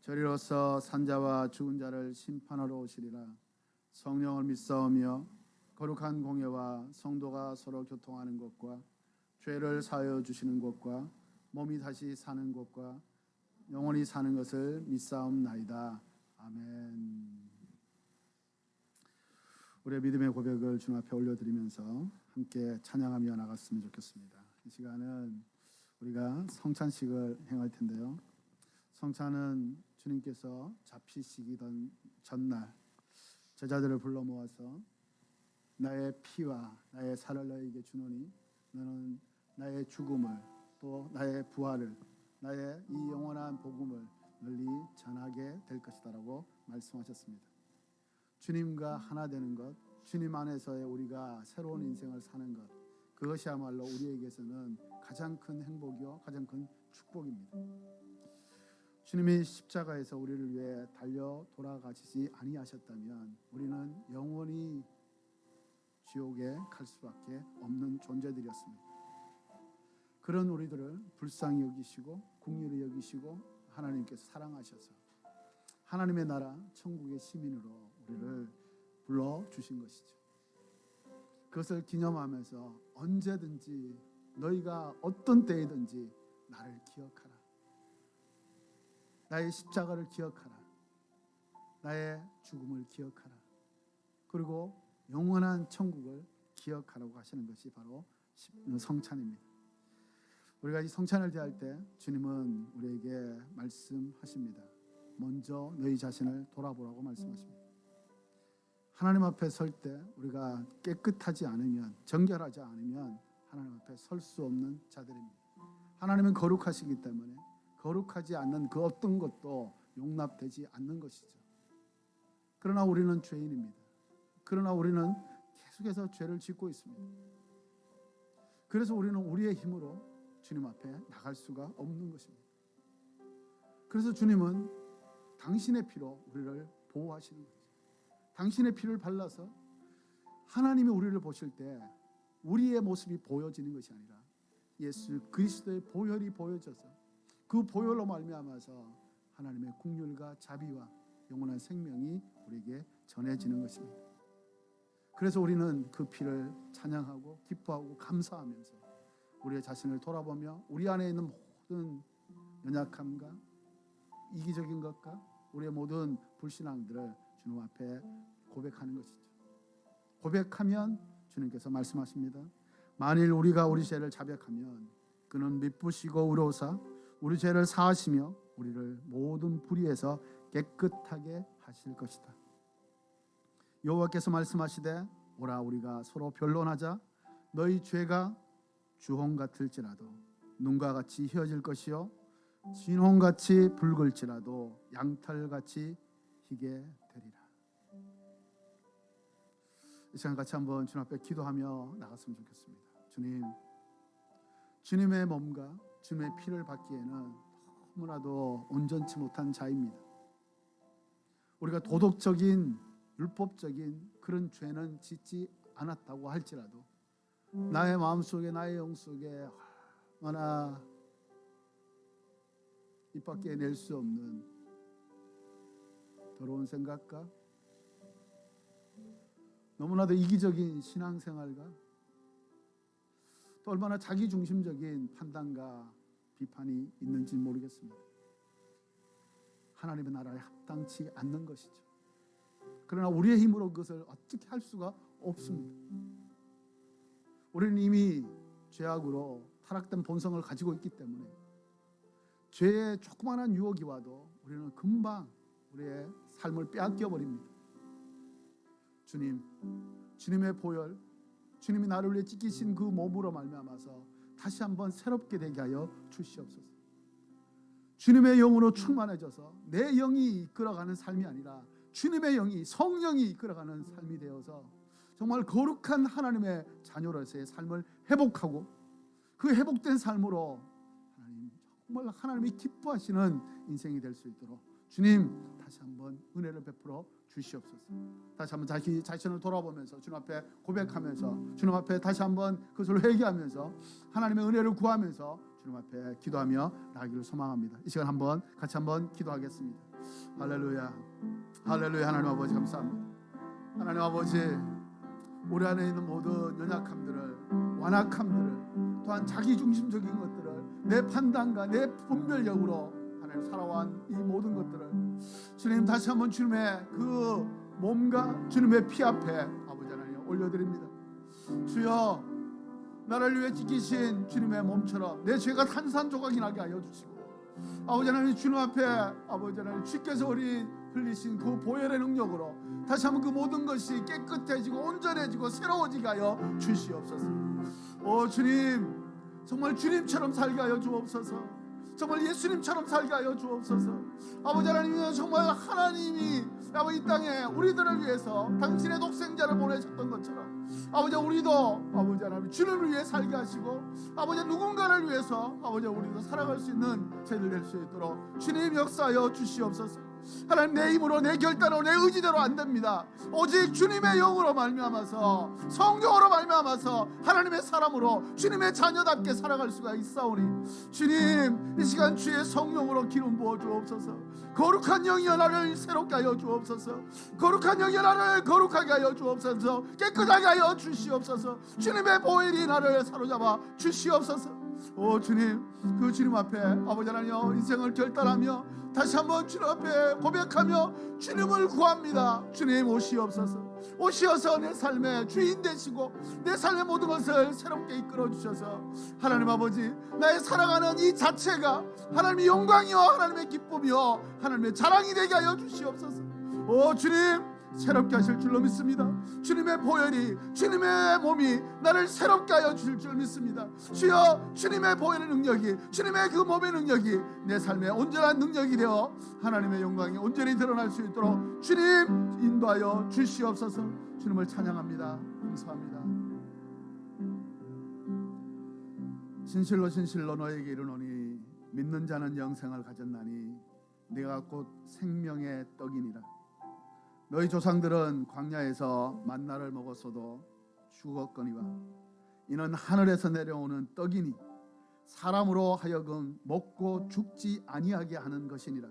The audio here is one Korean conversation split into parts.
저리로서 산자와 죽은 자를 심판하러 오시리라. 성령을 믿사오며 거룩한 공예와 성도가 서로 교통하는 것과 죄를 사하여 주시는 것과 몸이 다시 사는 것과 영원히 사는 것을 믿사옵나이다. 아멘. 우리의 믿음의 고백을 주님 앞에 올려드리면서 함께 찬양하며 나갔으면 좋겠습니다. 이 시간은 우리가 성찬식을 행할 텐데요, 성찬은 주님께서 잡히시기던 전날 제자들을 불러 모아서 나의 피와 나의 살을 너에게 주노니 너는 나의 죽음을 또 나의 부활을 나의 이 영원한 복음을 널리 전하게 될 것이다 라고 말씀하셨습니다. 주님과 하나 되는 것, 주님 안에서의 우리가 새로운 인생을 사는 것, 그것이야말로 우리에게서는 가장 큰 행복이요 가장 큰 축복입니다. 주님이 십자가에서 우리를 위해 달려 돌아가시지 아니하셨다면 우리는 영원히 지옥에 갈 수밖에 없는 존재들이었습니다. 그런 우리들을 불쌍히 여기시고 긍휼히 여기시고 하나님께서 사랑하셔서 하나님의 나라 천국의 시민으로 우리를 불러주신 것이죠. 그것을 기념하면서 언제든지 너희가 어떤 때이든지 나를 기억하라, 나의 십자가를 기억하라, 나의 죽음을 기억하라, 그리고 영원한 천국을 기억하라고 하시는 것이 바로 성찬입니다. 우리가 이 성찬을 대할 때 주님은 우리에게 말씀하십니다. 먼저 너희 자신을 돌아보라고 말씀하십니다. 하나님 앞에 설 때 우리가 깨끗하지 않으면, 정결하지 않으면 하나님 앞에 설 수 없는 자들입니다. 하나님은 거룩하시기 때문에 거룩하지 않는 그 어떤 것도 용납되지 않는 것이죠. 그러나 우리는 죄인입니다. 그러나 우리는 계속해서 죄를 짓고 있습니다. 그래서 우리는 우리의 힘으로 주님 앞에 나갈 수가 없는 것입니다. 그래서 주님은 당신의 피로 우리를 보호하시는 거죠. 당신의 피를 발라서 하나님이 우리를 보실 때 우리의 모습이 보여지는 것이 아니라 예수 그리스도의 보혈이 보여져서 그 보혈로 말미암아서 하나님의 긍휼과 자비와 영원한 생명이 우리에게 전해지는 것입니다. 그래서 우리는 그 피를 찬양하고 기뻐하고 감사하면서 우리의 자신을 돌아보며 우리 안에 있는 모든 연약함과 이기적인 것과 우리의 모든 불신앙들을 주님 앞에 고백하는 것이죠. 고백하면 주님께서 말씀하십니다. 만일 우리가 우리 죄를 자백하면 그는 미쁘시고 의로우사 우리 죄를 사하시며 우리를 모든 불의에서 깨끗하게 하실 것이다. 여호와께서 말씀하시되 오라 우리가 서로 변론하자. 너희 죄가 주홍 같을지라도 눈과 같이 희어질 것이요 진홍같이 붉을지라도 양털같이 희게 되리라. 이 시간 같이 한번 주님 앞에 기도하며 나갔으면 좋겠습니다. 주님, 주님의 몸과 주님의 피를 받기에는 너무나도 온전치 못한 자입니다. 우리가 도덕적인 율법적인 그런 죄는 짓지 않았다고 할지라도 나의 마음속에 나의 영속에 얼마나 입 밖에 낼 수 없는 더러운 생각과 너무나도 이기적인 신앙생활과 또 얼마나 자기중심적인 판단과 비판이 있는지 모르겠습니다. 하나님의 나라에 합당치 않는 것이죠. 그러나 우리의 힘으로 그것을 어떻게 할 수가 없습니다. 우리는 이미 죄악으로 타락된 본성을 가지고 있기 때문에 죄의 조그마한 유혹이 와도 우리는 금방 우리의 삶을 빼앗겨 버립니다. 주님, 주님의 보혈, 주님이 나를 위해 찢기신 그 몸으로 말미암아서 다시 한번 새롭게 되게 하여 주시옵소서. 주님의 영으로 충만해져서 내 영이 이끌어가는 삶이 아니라 주님의 영이, 성령이 이끌어가는 삶이 되어서 정말 거룩한 하나님의 자녀로서의 삶을 회복하고 그 회복된 삶으로 하나님, 정말 하나님이 기뻐하시는 인생이 될 수 있도록 주님 다시 한번 은혜를 베풀어 주시옵소서. 다시 한번 자기 자신을 돌아보면서 주님 앞에 고백하면서 주님 앞에 다시 한번 그것을 회개하면서 하나님의 은혜를 구하면서 주님 앞에 기도하며 나가기를 소망합니다. 이 시간 한번 같이 한번 기도하겠습니다. 할렐루야. 할렐루야. 하나님 아버지 감사합니다. 하나님 아버지, 우리 안에 있는 모든 연약함들을, 완악함들을, 또한 자기중심적인 것들을 내 판단과 내 분별력으로 하나님 살아온 이 모든 것들을 주님 다시 한번 주님의 그 몸과 주님의 피 앞에 아버지 하나님 올려드립니다. 주여, 나를 위해 지키신 주님의 몸처럼 내 죄가 산산조각이 나게 하여 주시고, 아버지 하나님 주님 앞에 아버지 하나님 주께서 우리 흘리신 그 보혈의 능력으로 다시 한번 그 모든 것이 깨끗해지고 온전해지고 새로워지게 하여 주시옵소서. 오 주님, 정말 주님처럼 살게 하여 주옵소서. 정말 예수님처럼 살게 하여 주옵소서. 아버지 하나님, 정말 하나님이 아버지 이 땅에 우리들을 위해서 당신의 독생자를 보내셨던 것처럼 아버지 우리도 아버지 하나님 주님을 위해 살게 하시고, 아버지 누군가를 위해서 아버지 우리도 살아갈 수 있는 저희들 될 수 있도록 주님 역사하여 주시옵소서. 하나님, 내 힘으로 내 결단으로 내 의지대로 안 됩니다. 오직 주님의 영으로 말미암아서, 성령으로 말미암아서 하나님의 사람으로 주님의 자녀답게 살아갈 수가 있사오니 주님, 이 시간 주의 성령으로 기름 부어 주옵소서. 거룩한 영이여 나를 새롭게 하여 주옵소서. 거룩한 영이여 나를 거룩하게 하여 주옵소서. 깨끗하게 하여 주시옵소서. 주님의 보혈이 나를 사로잡아 주시옵소서. 오 주님, 그 주님 앞에 아버지 하나님 인생을 결단하며 다시 한번 주님 앞에 고백하며 주님을 구합니다. 주님 오시옵소서. 오시어서 내 삶의 주인 되시고 내 삶의 모든 것을 새롭게 이끌어 주셔서 하나님 아버지, 나의 살아가는 이 자체가 하나님의 영광이요 하나님의 기쁨이요 하나님의 자랑이 되게 하여 주시옵소서. 오 주님, 새롭게 하실 줄로 믿습니다. 주님의 보혈이, 주님의 몸이 나를 새롭게 하여 주실 줄 믿습니다. 주여, 주님의 보혈의 능력이, 주님의 그 몸의 능력이 내 삶의 온전한 능력이 되어 하나님의 영광이 온전히 드러날 수 있도록 주님 인도하여 주시옵소서. 주님을 찬양합니다. 감사합니다. 진실로 진실로 너에게 이르노니 믿는 자는 영생을 가졌나니 네가 곧 생명의 떡이니라. 너희 조상들은 광야에서 만나를 먹었어도 죽었거니와 이는 하늘에서 내려오는 떡이니 사람으로 하여금 먹고 죽지 아니하게 하는 것이니라.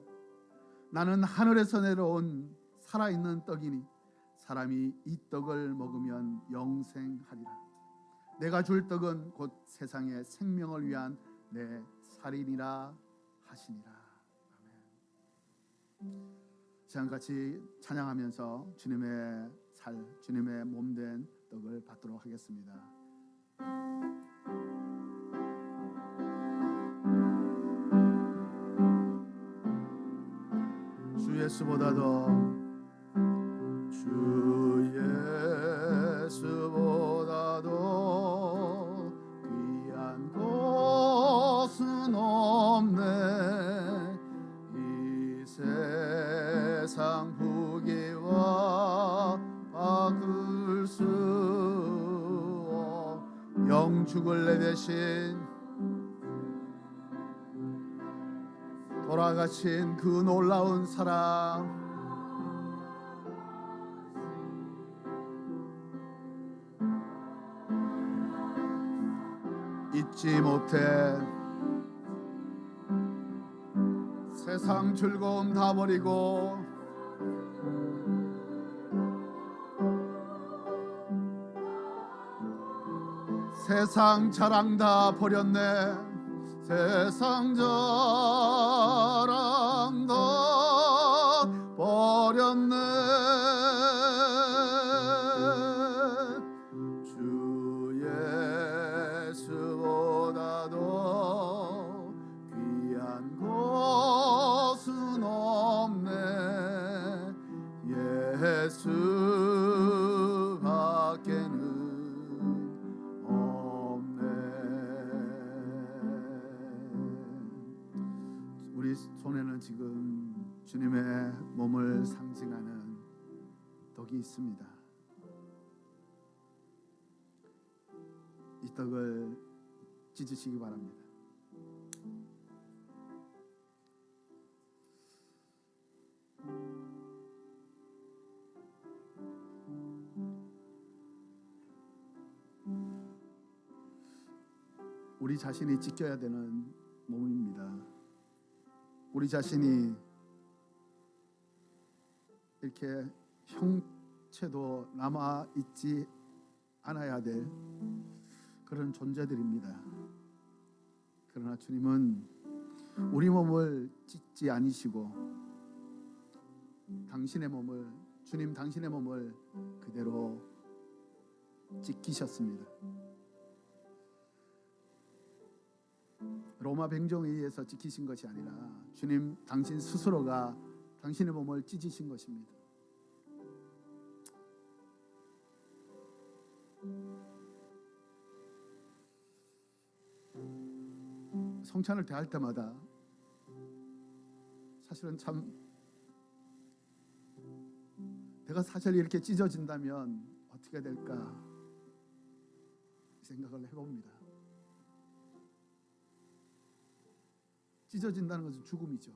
나는 하늘에서 내려온 살아있는 떡이니 사람이 이 떡을 먹으면 영생하리라. 내가 줄 떡은 곧 세상의 생명을 위한 내 살이니라 하시니라. 아멘. 시간같이 찬양하면서 주님의 살, 주님의 몸된 떡을 받도록 하겠습니다. 주 예수보다도, 주 예수보다도 귀한 것은 없네. 이 세상 후기와 바꿀 수 영죽을 내 대신 돌아가신 그 놀라운 사랑, 잊지 못해. 세상 즐거움 다 버리고 세상 자랑 다 버렸네. 세상 자랑 다 버렸네. 주 예수보다도 귀한 것은 없네. 예수밖에는 우리 손에는 지금 주님의 몸을 상징하는 떡이 있습니다. 이 떡을 찢으시기 바랍니다. 우리 자신이 지켜야 되는 몸입니다. 우리 자신이 이렇게 형체도 남아 있지 않아야 될 그런 존재들입니다. 그러나 주님은 우리 몸을 찢지 않으시고 당신의 몸을, 주님 당신의 몸을 그대로 찢기셨습니다. 로마 병정에 의해서 찢기신 것이 아니라 주님 당신 스스로가 당신의 몸을 찢으신 것입니다. 성찬을 대할 때마다 사실은 참 내가 사실 이렇게 찢어진다면 어떻게 될까 생각을 해봅니다. 찢어진다는 것은 죽음이죠.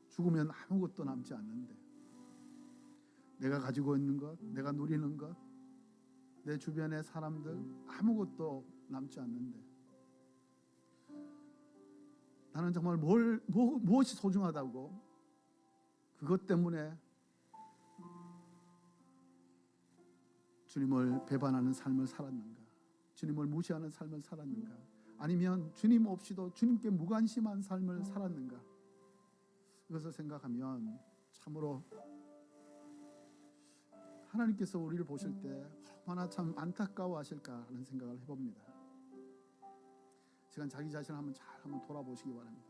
죽으면 아무것도 남지 않는데 내가 가지고 있는 것, 내가 누리는 것, 내 주변의 사람들 아무것도 남지 않는데 나는 정말 무엇이 소중하다고 그것 때문에 주님을 배반하는 삶을 살았는가, 주님을 무시하는 삶을 살았는가, 아니면 주님 없이도 주님께 무관심한 삶을 살았는가, 이것을 생각하면 참으로 하나님께서 우리를 보실 때 얼마나 참 안타까워하실까 하는 생각을 해봅니다. 시간 자기 자신을 한번 돌아보시기 바랍니다.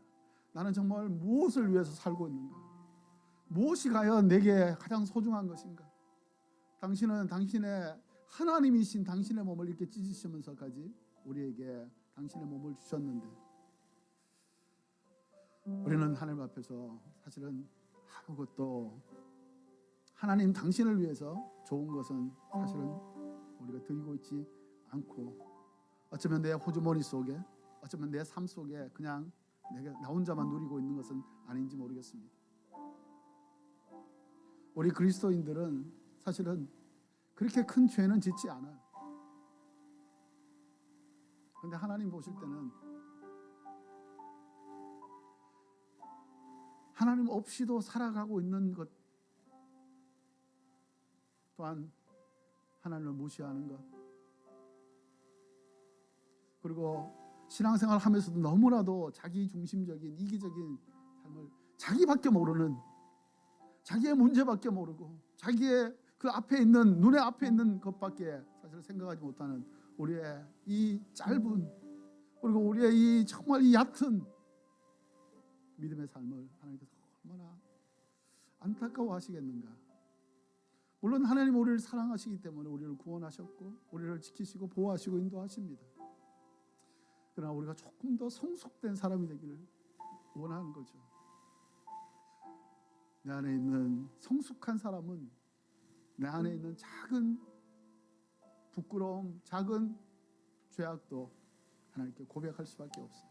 나는 정말 무엇을 위해서 살고 있는가? 무엇이 과연 내게 가장 소중한 것인가? 당신은 당신의 하나님이신 당신의 몸을 이렇게 찢으시면서까지 우리에게 당신의 몸을 주셨는데 우리는 하나님 앞에서 사실은 아무것도 하나님 당신을 위해서 좋은 것은 사실은 우리가 드리고 있지 않고 어쩌면 내 호주머니 속에 어쩌면 내 삶 속에 그냥 나 혼자만 누리고 있는 것은 아닌지 모르겠습니다. 우리 그리스도인들은 사실은 그렇게 큰 죄는 짓지 않아요. 그런데 하나님 보실 때는 하나님 없이도 살아가고 있는 것 또한 하나님을 무시하는 것, 그리고 신앙생활 하면서도 너무나도 자기 중심적인 이기적인 삶을 자기밖에 모르는, 자기의 문제밖에 모르고 자기의 그 앞에 있는 눈에 앞에 있는 것밖에 사실 생각하지 못하는 우리의 이 짧은, 그리고 우리의 이 정말 이 얕은 믿음의 삶을 하나님께서 얼마나 안타까워하시겠는가. 물론 하나님 우리를 사랑하시기 때문에 우리를 구원하셨고 우리를 지키시고 보호하시고 인도하십니다. 그러나 우리가 조금 더 성숙된 사람이 되기를 원하는 거죠. 내 안에 있는 성숙한 사람은 내 안에 있는 작은 부끄러움, 작은 죄악도 하나님께 고백할 수밖에 없어요.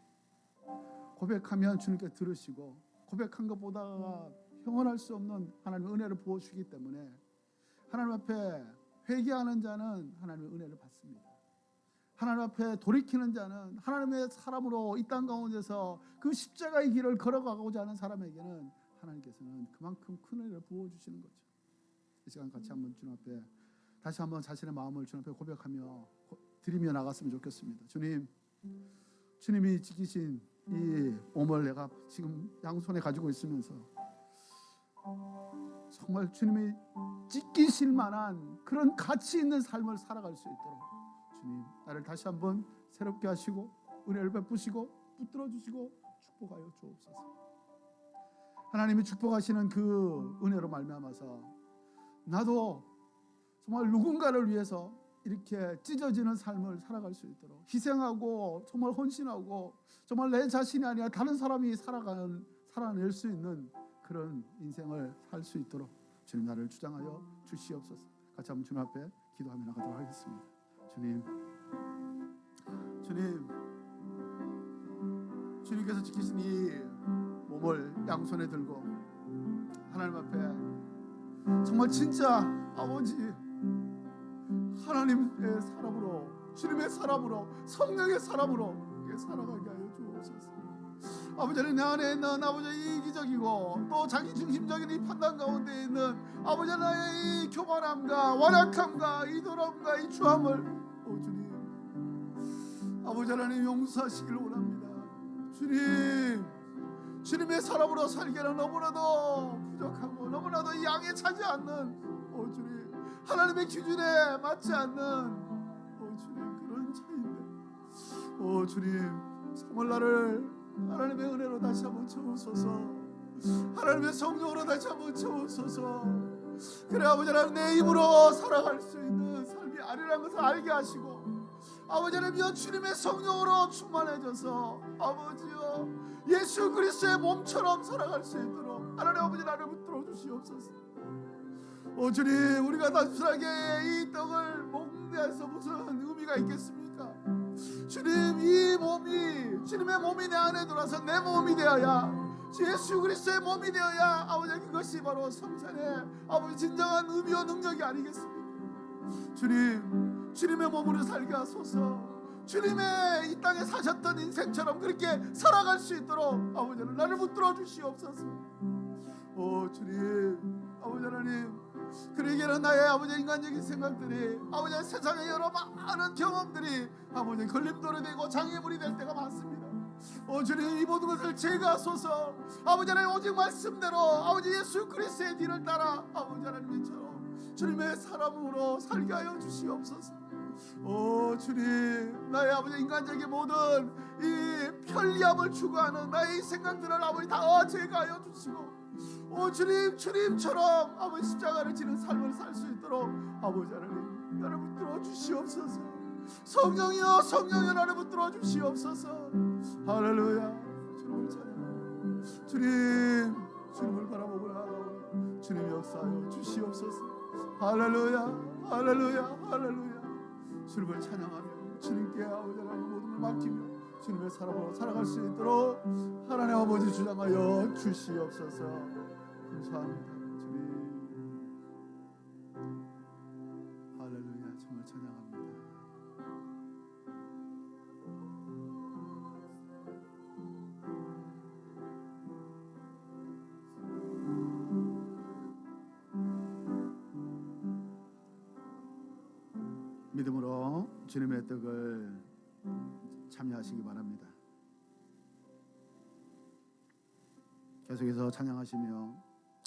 고백하면 주님께 들으시고 고백한 것보다 형언할 수 없는 하나님의 은혜를 부어주시기 때문에 하나님 앞에 회개하는 자는 하나님의 은혜를 받습니다. 하나님 앞에 돌이키는 자는 하나님의 사람으로 이 땅 가운데서 그 십자가의 길을 걸어가고자 하는 사람에게는 하나님께서는 그만큼 큰 은혜를 부어주시는 거죠. 이 시간 같이 한번 주님 앞에 다시 한번 자신의 마음을 주님 앞에 고백하며 드리며 나갔으면 좋겠습니다. 주님, 주님이 지키신 이 몸을 내가 지금 양손에 가지고 있으면서 정말 주님이 찢기실 만한 그런 가치 있는 삶을 살아갈 수 있도록 주님 나를 다시 한번 새롭게 하시고 은혜를 베푸시고 붙들어 주시고 축복하여 주옵소서. 하나님이 축복하시는 그 은혜로 말미암아서 나도 정말 누군가를 위해서 이렇게 찢어지는 삶을 살아갈 수 있도록 희생하고 정말 헌신하고 정말 내 자신이 아니라 다른 사람이 살아낼 수 있는 그런 인생을 살 수 있도록 주님 나를 주장하여 주시옵소서. 같이 한번 주님 앞에 기도하며 나가도록 하겠습니다. 주님께서 지키신 이 몸을 양손에 들고 하나님 앞에 정말 진짜 아버지 하나님의 사람으로, 주님의 사람으로, 성령의 사람으로 살아가게 하여 주옵소서. 아버지 하나님 내 안에 있는 아버지 이기적이고 또 자기중심적인 이 판단 가운데 있는 아버지 하나님의 이 교만함과 완악함과 이 더러움과 이 추함을 주님 아버지 하나님 용서하시길 원합니다. 주님의 사람으로 살기에는 너무나도 부족하고 너무나도 이 양에 차지 않는 주님 하나님의 기준에 맞지 않는 주님 그런 차이인데 주님 정말 나를 하나님의 은혜로 다시 한번 채우소서. 하나님의 성령으로 다시 한번 채우소서. 그래 아버지 하나님 내 입으로 살아갈 수 있는 삶이 아니라는 것을 알게 하시고 아버지 하나님이여 주님의 성령으로 충만해져서 아버지여 예수 그리스도의 몸처럼 살아갈 수 있도록 하나님 아버지 나를 붙들어 주시옵소서. 주님 우리가 단순하게 이 떡을 먹는 데서 무슨 의미가 있겠습니까? 주님 이 몸이 주님의 몸이 내 안에 들어와서 내 몸이 되어야 예수 그리스도의 몸이 되어야 아버지 그것이 바로 성찬의 아버지 진정한 의미와 능력이 아니겠습니까? 주님의 몸으로 살게 하소서. 주님의 이 땅에 사셨던 인생처럼 그렇게 살아갈 수 있도록 아버지 나를 붙들어 주시옵소서. 주님 아버지 하나님 그러기에는 나의 아버지 인간적인 생각들이 아버지 세상의 여러 많은 경험들이 아버지 걸림돌이 되고 장애물이 될 때가 많습니다. 주님 이 모든 것을 제거하소서. 아버지 하나님 오직 말씀대로 아버지 예수 그리스도의 뒤를 따라 아버지 하나님처럼 주님의 사람으로 살게 하여 주시옵소서. 주님 나의 아버지 인간적인 모든 이 편리함을 추구하는 나의 이 생각들을 아버지 다 제거하여 주시고 주님처럼 아버지 십자가를 지는 삶을 살 수 있도록 아버지 하나님 나를 붙들어 주시옵소서. 성령이여 성령이여 나를 붙들어 주시옵소서. 할렐루야. 주님을 찬양합니다. 주님을 바라보고 주님 역사하여 주시옵소서. 할렐루야 할렐루야 할렐루야. 주님을 찬양하며 주님께 아버지 하나님 모든 걸 맡기며 주님의 사람으로 살아갈 수 있도록 하나님 아버지 주장하여 주시옵소서. 감사합니다. 주님 할렐루야. 정말 찬양합니다. 믿음으로 주님의 떡을 참여하시기 바랍니다. 계속해서 찬양하시며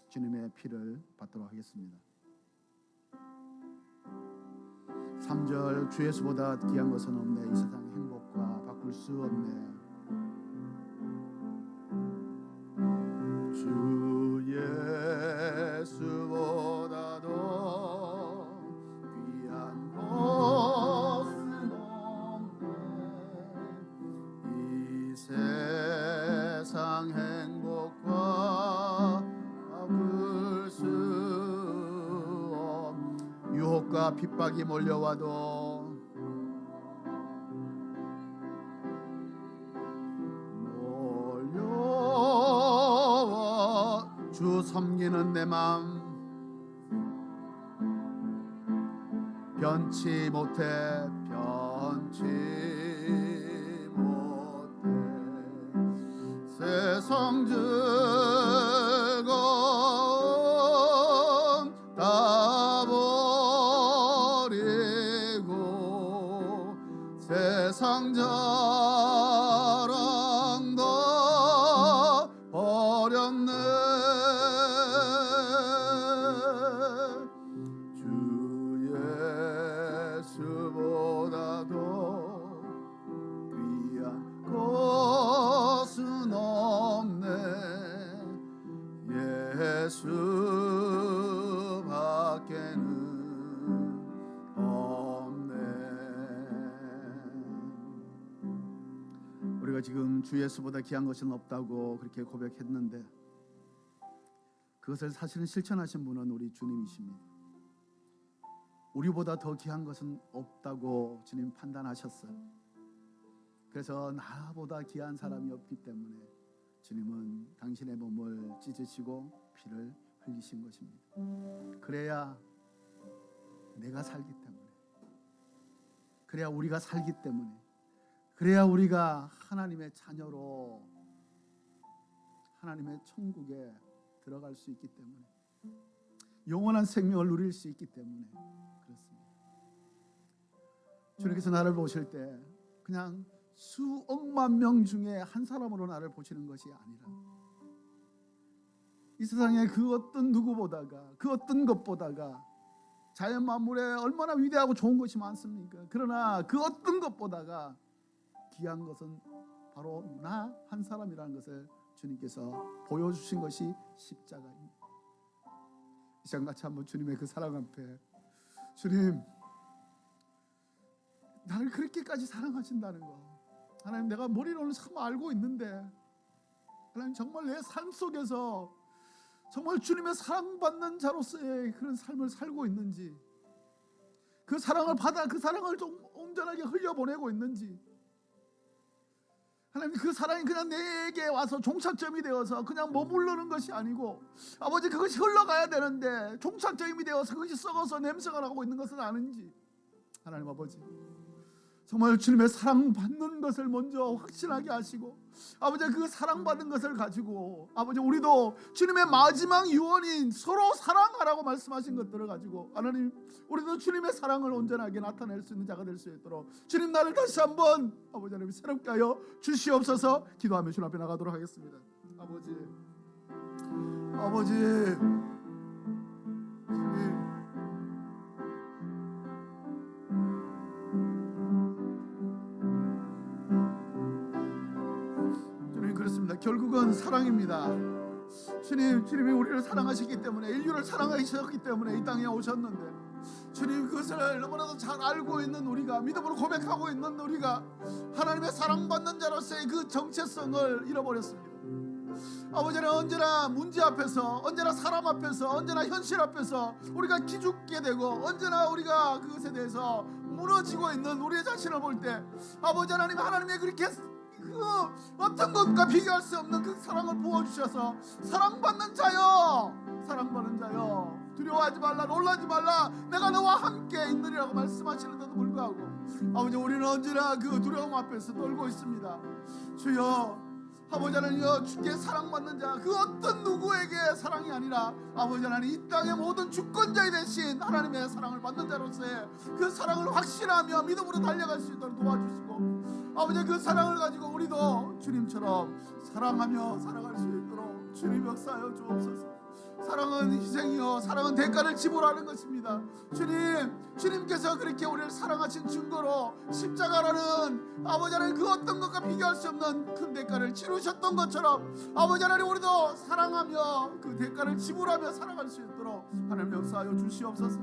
주님의 피를 받도록 하겠습니다. 3절 주 예수보다 귀한 것은 없네. 이 세상 행복과 바꿀 수 없네. 주 예수보다도 귀한 것은 없네. 이 세상 행복과 바꿀 수 없네. 유혹과 핍박이 몰려와도 주 섬기는 내 맘 변치 못해 세상 즐거움 다 버리고 세상 자랑도 버렸네. 우리가 지금 주 예수보다 귀한 것은 없다고 그렇게 고백했는데 그것을 사실은 실천하신 분은 우리 주님이십니다. 우리보다 더 귀한 것은 없다고 주님 판단하셨어요. 그래서 나보다 귀한 사람이 없기 때문에 주님은 당신의 몸을 찢으시고 피를 흘리신 것입니다. 그래야 내가 살기 때문에, 그래야 우리가 살기 때문에, 그래야 우리가 하나님의 자녀로 하나님의 천국에 들어갈 수 있기 때문에, 영원한 생명을 누릴 수 있기 때문에 그렇습니다. 주님께서 나를 보실 때 그냥 수억만 명 중에 한 사람으로 나를 보시는 것이 아니라 이 세상의 그 어떤 누구보다가, 그 어떤 것보다가, 자연 만물에 얼마나 위대하고 좋은 것이 많습니까? 그러나 그 어떤 것보다가 귀한 것은 바로 나 한 사람이라는 것을 주님께서 보여주신 것이 십자가입니다. 이 시간같이 한번 주님의 그 사랑 앞에, 주님, 나를 그렇게까지 사랑하신다는 거, 하나님, 내가 머리로는 참 알고 있는데 하나님, 정말 내 삶 속에서 정말 주님의 사랑받는 자로서의 그런 삶을 살고 있는지, 그 사랑을 받아 그 사랑을 좀 온전하게 흘려보내고 있는지, 하나님, 그 사랑이 그냥 내게 와서 종착점이 되어서 그냥 머무르는 것이 아니고, 아버지, 그것이 흘러가야 되는데 종착점이 되어서 그것이 썩어서 냄새가 나고 있는 것은 아닌지, 하나님 아버지, 정말 주님의 사랑받는 것을 먼저 확신하게 하시고, 아버지, 그 사랑받은 것을 가지고 아버지, 우리도 주님의 마지막 유언인 서로 사랑하라고 말씀하신 것들을 가지고 하나님, 우리도 주님의 사랑을 온전하게 나타낼 수 있는 자가 될 수 있도록 주님, 나를 다시 한번 아버지 하나님 새롭게 하여 주시옵소서. 기도하며 주님 앞에 나가도록 하겠습니다. 아버지, 주님, 결국은 사랑입니다. 주님이 우리를 사랑하셨기 때문에, 인류를 사랑하셨기 때문에 이 땅에 오셨는데, 주님, 그것을 너무나도 잘 알고 있는 우리가, 믿음으로 고백하고 있는 우리가 하나님의 사랑받는 자로서의 그 정체성을 잃어버렸습니다. 아버지는 언제나 문제 앞에서, 언제나 사람 앞에서, 언제나 현실 앞에서 우리가 기죽게 되고, 언제나 우리가 그것에 대해서 무너지고 있는 우리의 자신을 볼 때, 아버지 하나님, 하나님의 그렇게 그 어떤 것과 비교할 수 없는 그 사랑을 부어주셔서, 사랑받는 자여, 사랑받는 자여, 두려워하지 말라, 놀라지 말라, 내가 너와 함께 있느니라고 말씀하시는데도 불구하고 아버지, 우리는 언제나 그 두려움 앞에서 떨고 있습니다. 주여, 아버지 하나님, 주께 사랑받는 자, 그 어떤 누구에게 사랑이 아니라 아버지 하나님, 이 땅의 모든 주권자이 되신 하나님의 사랑을 받는 자로서의 그 사랑을 확신하며 믿음으로 달려갈 수 있도록 도와주시고, 아버지, 그 사랑을 가지고 우리도 주님처럼 사랑하며 살아갈 수 있도록 주님 역사하여 주옵소서. 사랑은 희생이요, 사랑은 대가를 지불하는 것입니다. 주님께서 그렇게 우리를 사랑하신 증거로 십자가라는 아버지 하나님, 그 어떤 것과 비교할 수 없는 큰 대가를 치르셨던 것처럼 아버지 하나님, 우리도 사랑하며 그 대가를 지불하며 살아갈 수 있도록 하나님 역사하여 주시옵소서.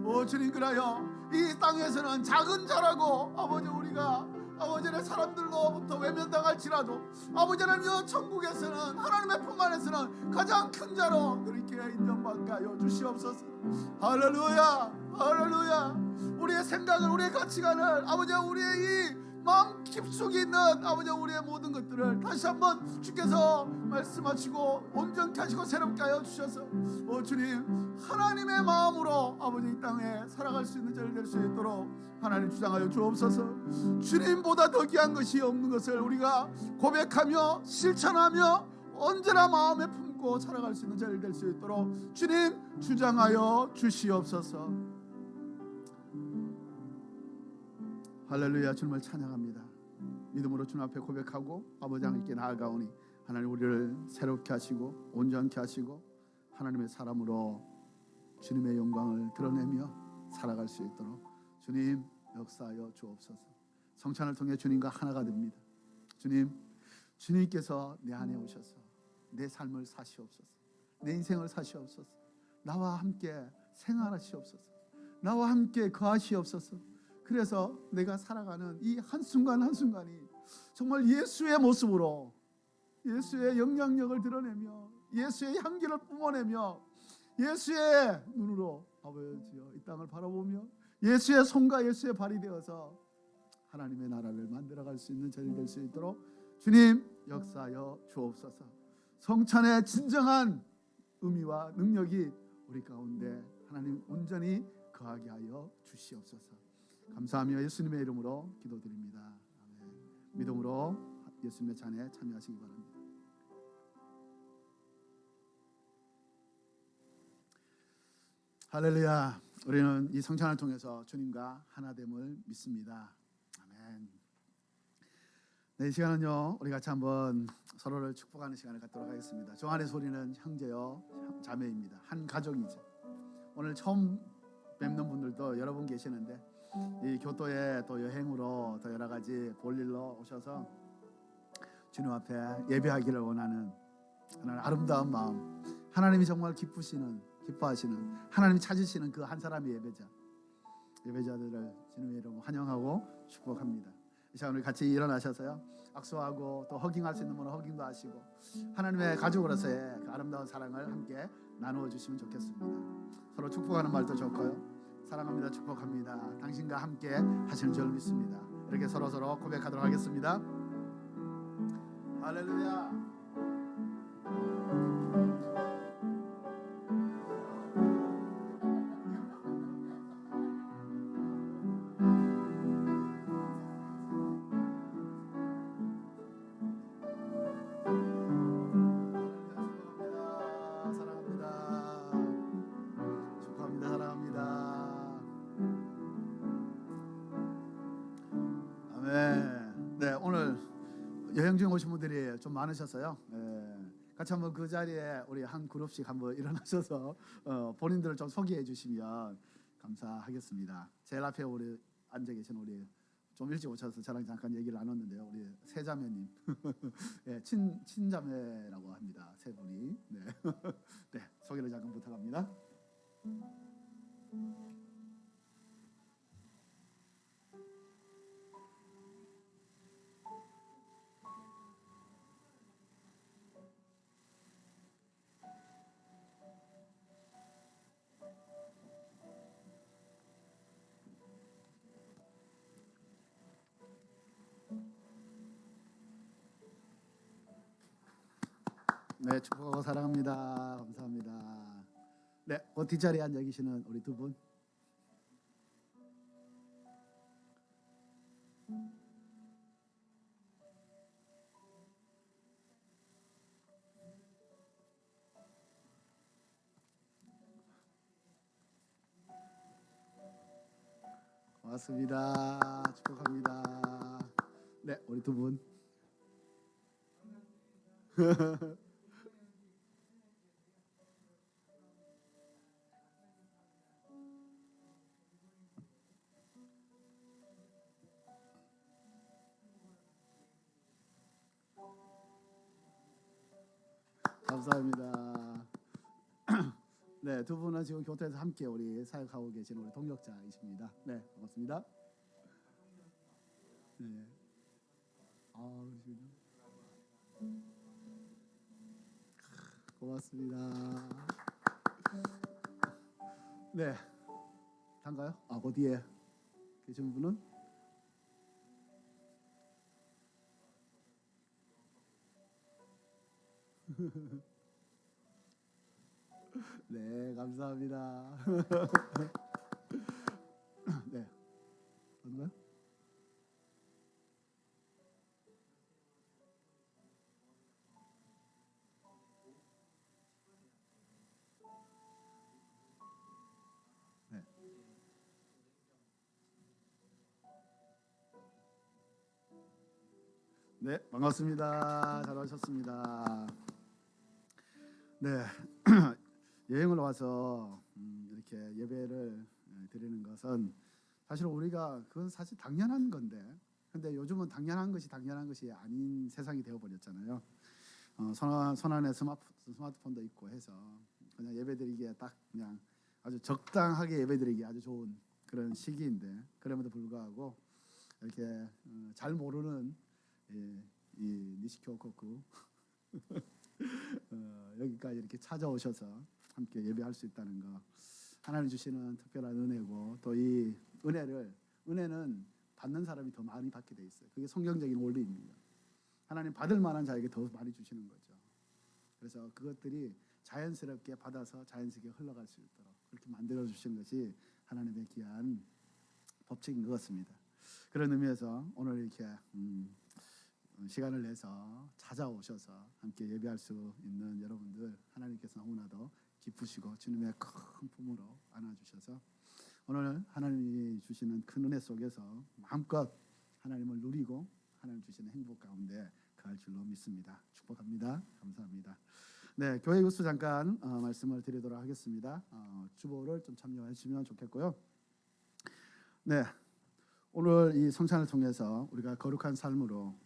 오 주님, 그라여 이 땅에서는 작은 자라고 아버지, 우리가 아버지의 사람들로부터 외면당할지라도 아버지 하나님, 천국에서는, 하나님의 품 안에서는 가장 큰 자로 그렇게 인정받게 하여 주시옵소서. 할렐루야, 할렐루야. 우리의 생각을, 우리의 가치관을, 아버지, 우리의 이 마음 깊숙이 있는 아버지, 우리의 모든 것들을 다시 한번 주께서 말씀하시고 온전케 하시고 새롭게 하여 주셔서, 오 주님, 하나님의 마음으로 아버지 이 땅에 살아갈 수 있는 자를 될 수 있도록 하나님 주장하여 주옵소서. 주님보다 더 귀한 것이 없는 것을 우리가 고백하며 실천하며 언제나 마음에 품고 살아갈 수 있는 자를 될 수 있도록 주님 주장하여 주시옵소서. 할렐루야. 주님을 찬양합니다. 믿음으로 주님 앞에 고백하고 아버지 하나님께 나아가오니 하나님, 우리를 새롭게 하시고 온전케 하시고 하나님의 사람으로 주님의 영광을 드러내며 살아갈 수 있도록 주님 역사하여 주옵소서. 성찬을 통해 주님과 하나가 됩니다. 주님께서 내 안에 오셔서 내 삶을 사시옵소서. 내 인생을 사시옵소서. 나와 함께 생활하시옵소서. 나와 함께 거하시옵소서. 그래서 내가 살아가는 이 한순간 한순간이 정말 예수의 모습으로, 예수의 영향력을 드러내며 예수의 향기를 뿜어내며 예수의 눈으로 아버지여 이 땅을 바라보며 예수의 손과 예수의 발이 되어서 하나님의 나라를 만들어갈 수 있는 자리 될 수 있도록 주님 역사하여 주옵소서. 성찬의 진정한 의미와 능력이 우리 가운데 하나님 온전히 거하게 하여 주시옵소서. 감사하며 예수님의 이름으로 기도드립니다. 아멘. 믿음으로 예수님의 잔에 참여하시기 바랍니다. 할렐루야. 우리는 이 성찬을 통해서 주님과 하나됨을 믿습니다. 아멘. 네, 이 시간은요, 우리 같이 한번 서로를 축복하는 시간을 갖도록 하겠습니다. 주 안에서 우리는 형제요 자매입니다. 한 가족이죠. 오늘 처음 뵙는 분들도 여러 분 계시는데, 이 교토에 또 여행으로 또 여러 가지 볼일로 오셔서 주님 앞에 예배하기를 원하는 하나님 아름다운 마음, 하나님이 정말 기뻐하시는, 하나님이 찾으시는 그 한 사람의 예배자들을 주님의 이름으로 환영하고 축복합니다. 이 시간 우리 같이 일어나셔서요, 악수하고 또 허깅할 수 있는 분은 허깅도 하시고 하나님의 가족으로서의 그 아름다운 사랑을 함께 나누어 주시면 좋겠습니다. 서로 축복하는 말도 좋고요, 사랑합니다, 축복합니다, 당신과 함께 하시는 줄 믿습니다. 이렇게 서로 고백하도록 하겠습니다. 할렐루야. 네, 오늘 여행 중에 오신 분들이 좀 많으셨어요. 같이 한번 그 자리에 우리 한 그룹씩 한번 일어나셔서 본인들을 좀 소개해 주시면 감사하겠습니다. 제일 앞에 우리 앉아 계신 우리 좀 일찍 오셔서 저랑 잠깐 얘기를 나눴는데요, 우리 세 자매님, 네, 친자매라고 합니다. 세 분이. 네. 네, 소개를 잠깐 부탁합니다. 네, 축복하고 사랑합니다. 감사합니다. 네, 뒷자리에 앉아 계시는 우리 두 분. 고맙습니다. 축복합니다. 네, 우리 두 분. 감사합니다. 네, 두 분은 지금 교토에서 함께 우리 사역하고 계신 우리 동역자이십니다. 네, 반갑습니다. 네. 그러시군요. 고맙습니다. 네, 단가요? 어디에 계신 분은? 네, 감사합니다. 네, 어디가요? 네. 네, 반갑습니다. 잘 오셨습니다. 네, 여행을 와서 이렇게 예배를 드리는 것은 사실 우리가 그건 사실 당연한 건데, 근데 요즘은 당연한 것이 아닌 세상이 되어 버렸잖아요. 손안에 스마트폰도 있고 해서 그냥 예배드리기에 딱 그냥 아주 적당하게 예배드리기 아주 좋은 그런 시기인데, 그럼에도 불구하고 이렇게 잘 모르는 이 니시키오코쿠 여기까지 이렇게 찾아오셔서 함께 예배할 수 있다는 거, 하나님 주시는 특별한 은혜고, 또 이 은혜는 받는 사람이 더 많이 받게 돼 있어요. 그게 성경적인 원리입니다. 하나님 받을 만한 자에게 더 많이 주시는 거죠. 그래서 그것들이 자연스럽게 받아서 자연스럽게 흘러갈 수 있도록 그렇게 만들어 주시는 것이 하나님의 귀한 법칙인 것 같습니다. 그런 의미에서 오늘 이렇게 시간을 내서 찾아오셔서 함께 예배할 수 있는 여러분들, 하나님께서 너무나도 기쁘시고 주님의 큰 품으로 안아주셔서 오늘 하나님이 주시는 큰 은혜 속에서 마음껏 하나님을 누리고 하나님 주시는 행복 가운데 갈 줄로 믿습니다. 축복합니다. 감사합니다. 네, 교회 유수 잠깐 말씀을 드리도록 하겠습니다. 주보를 좀 참여해 주시면 좋겠고요. 네, 오늘 이 성찬을 통해서 우리가 거룩한 삶으로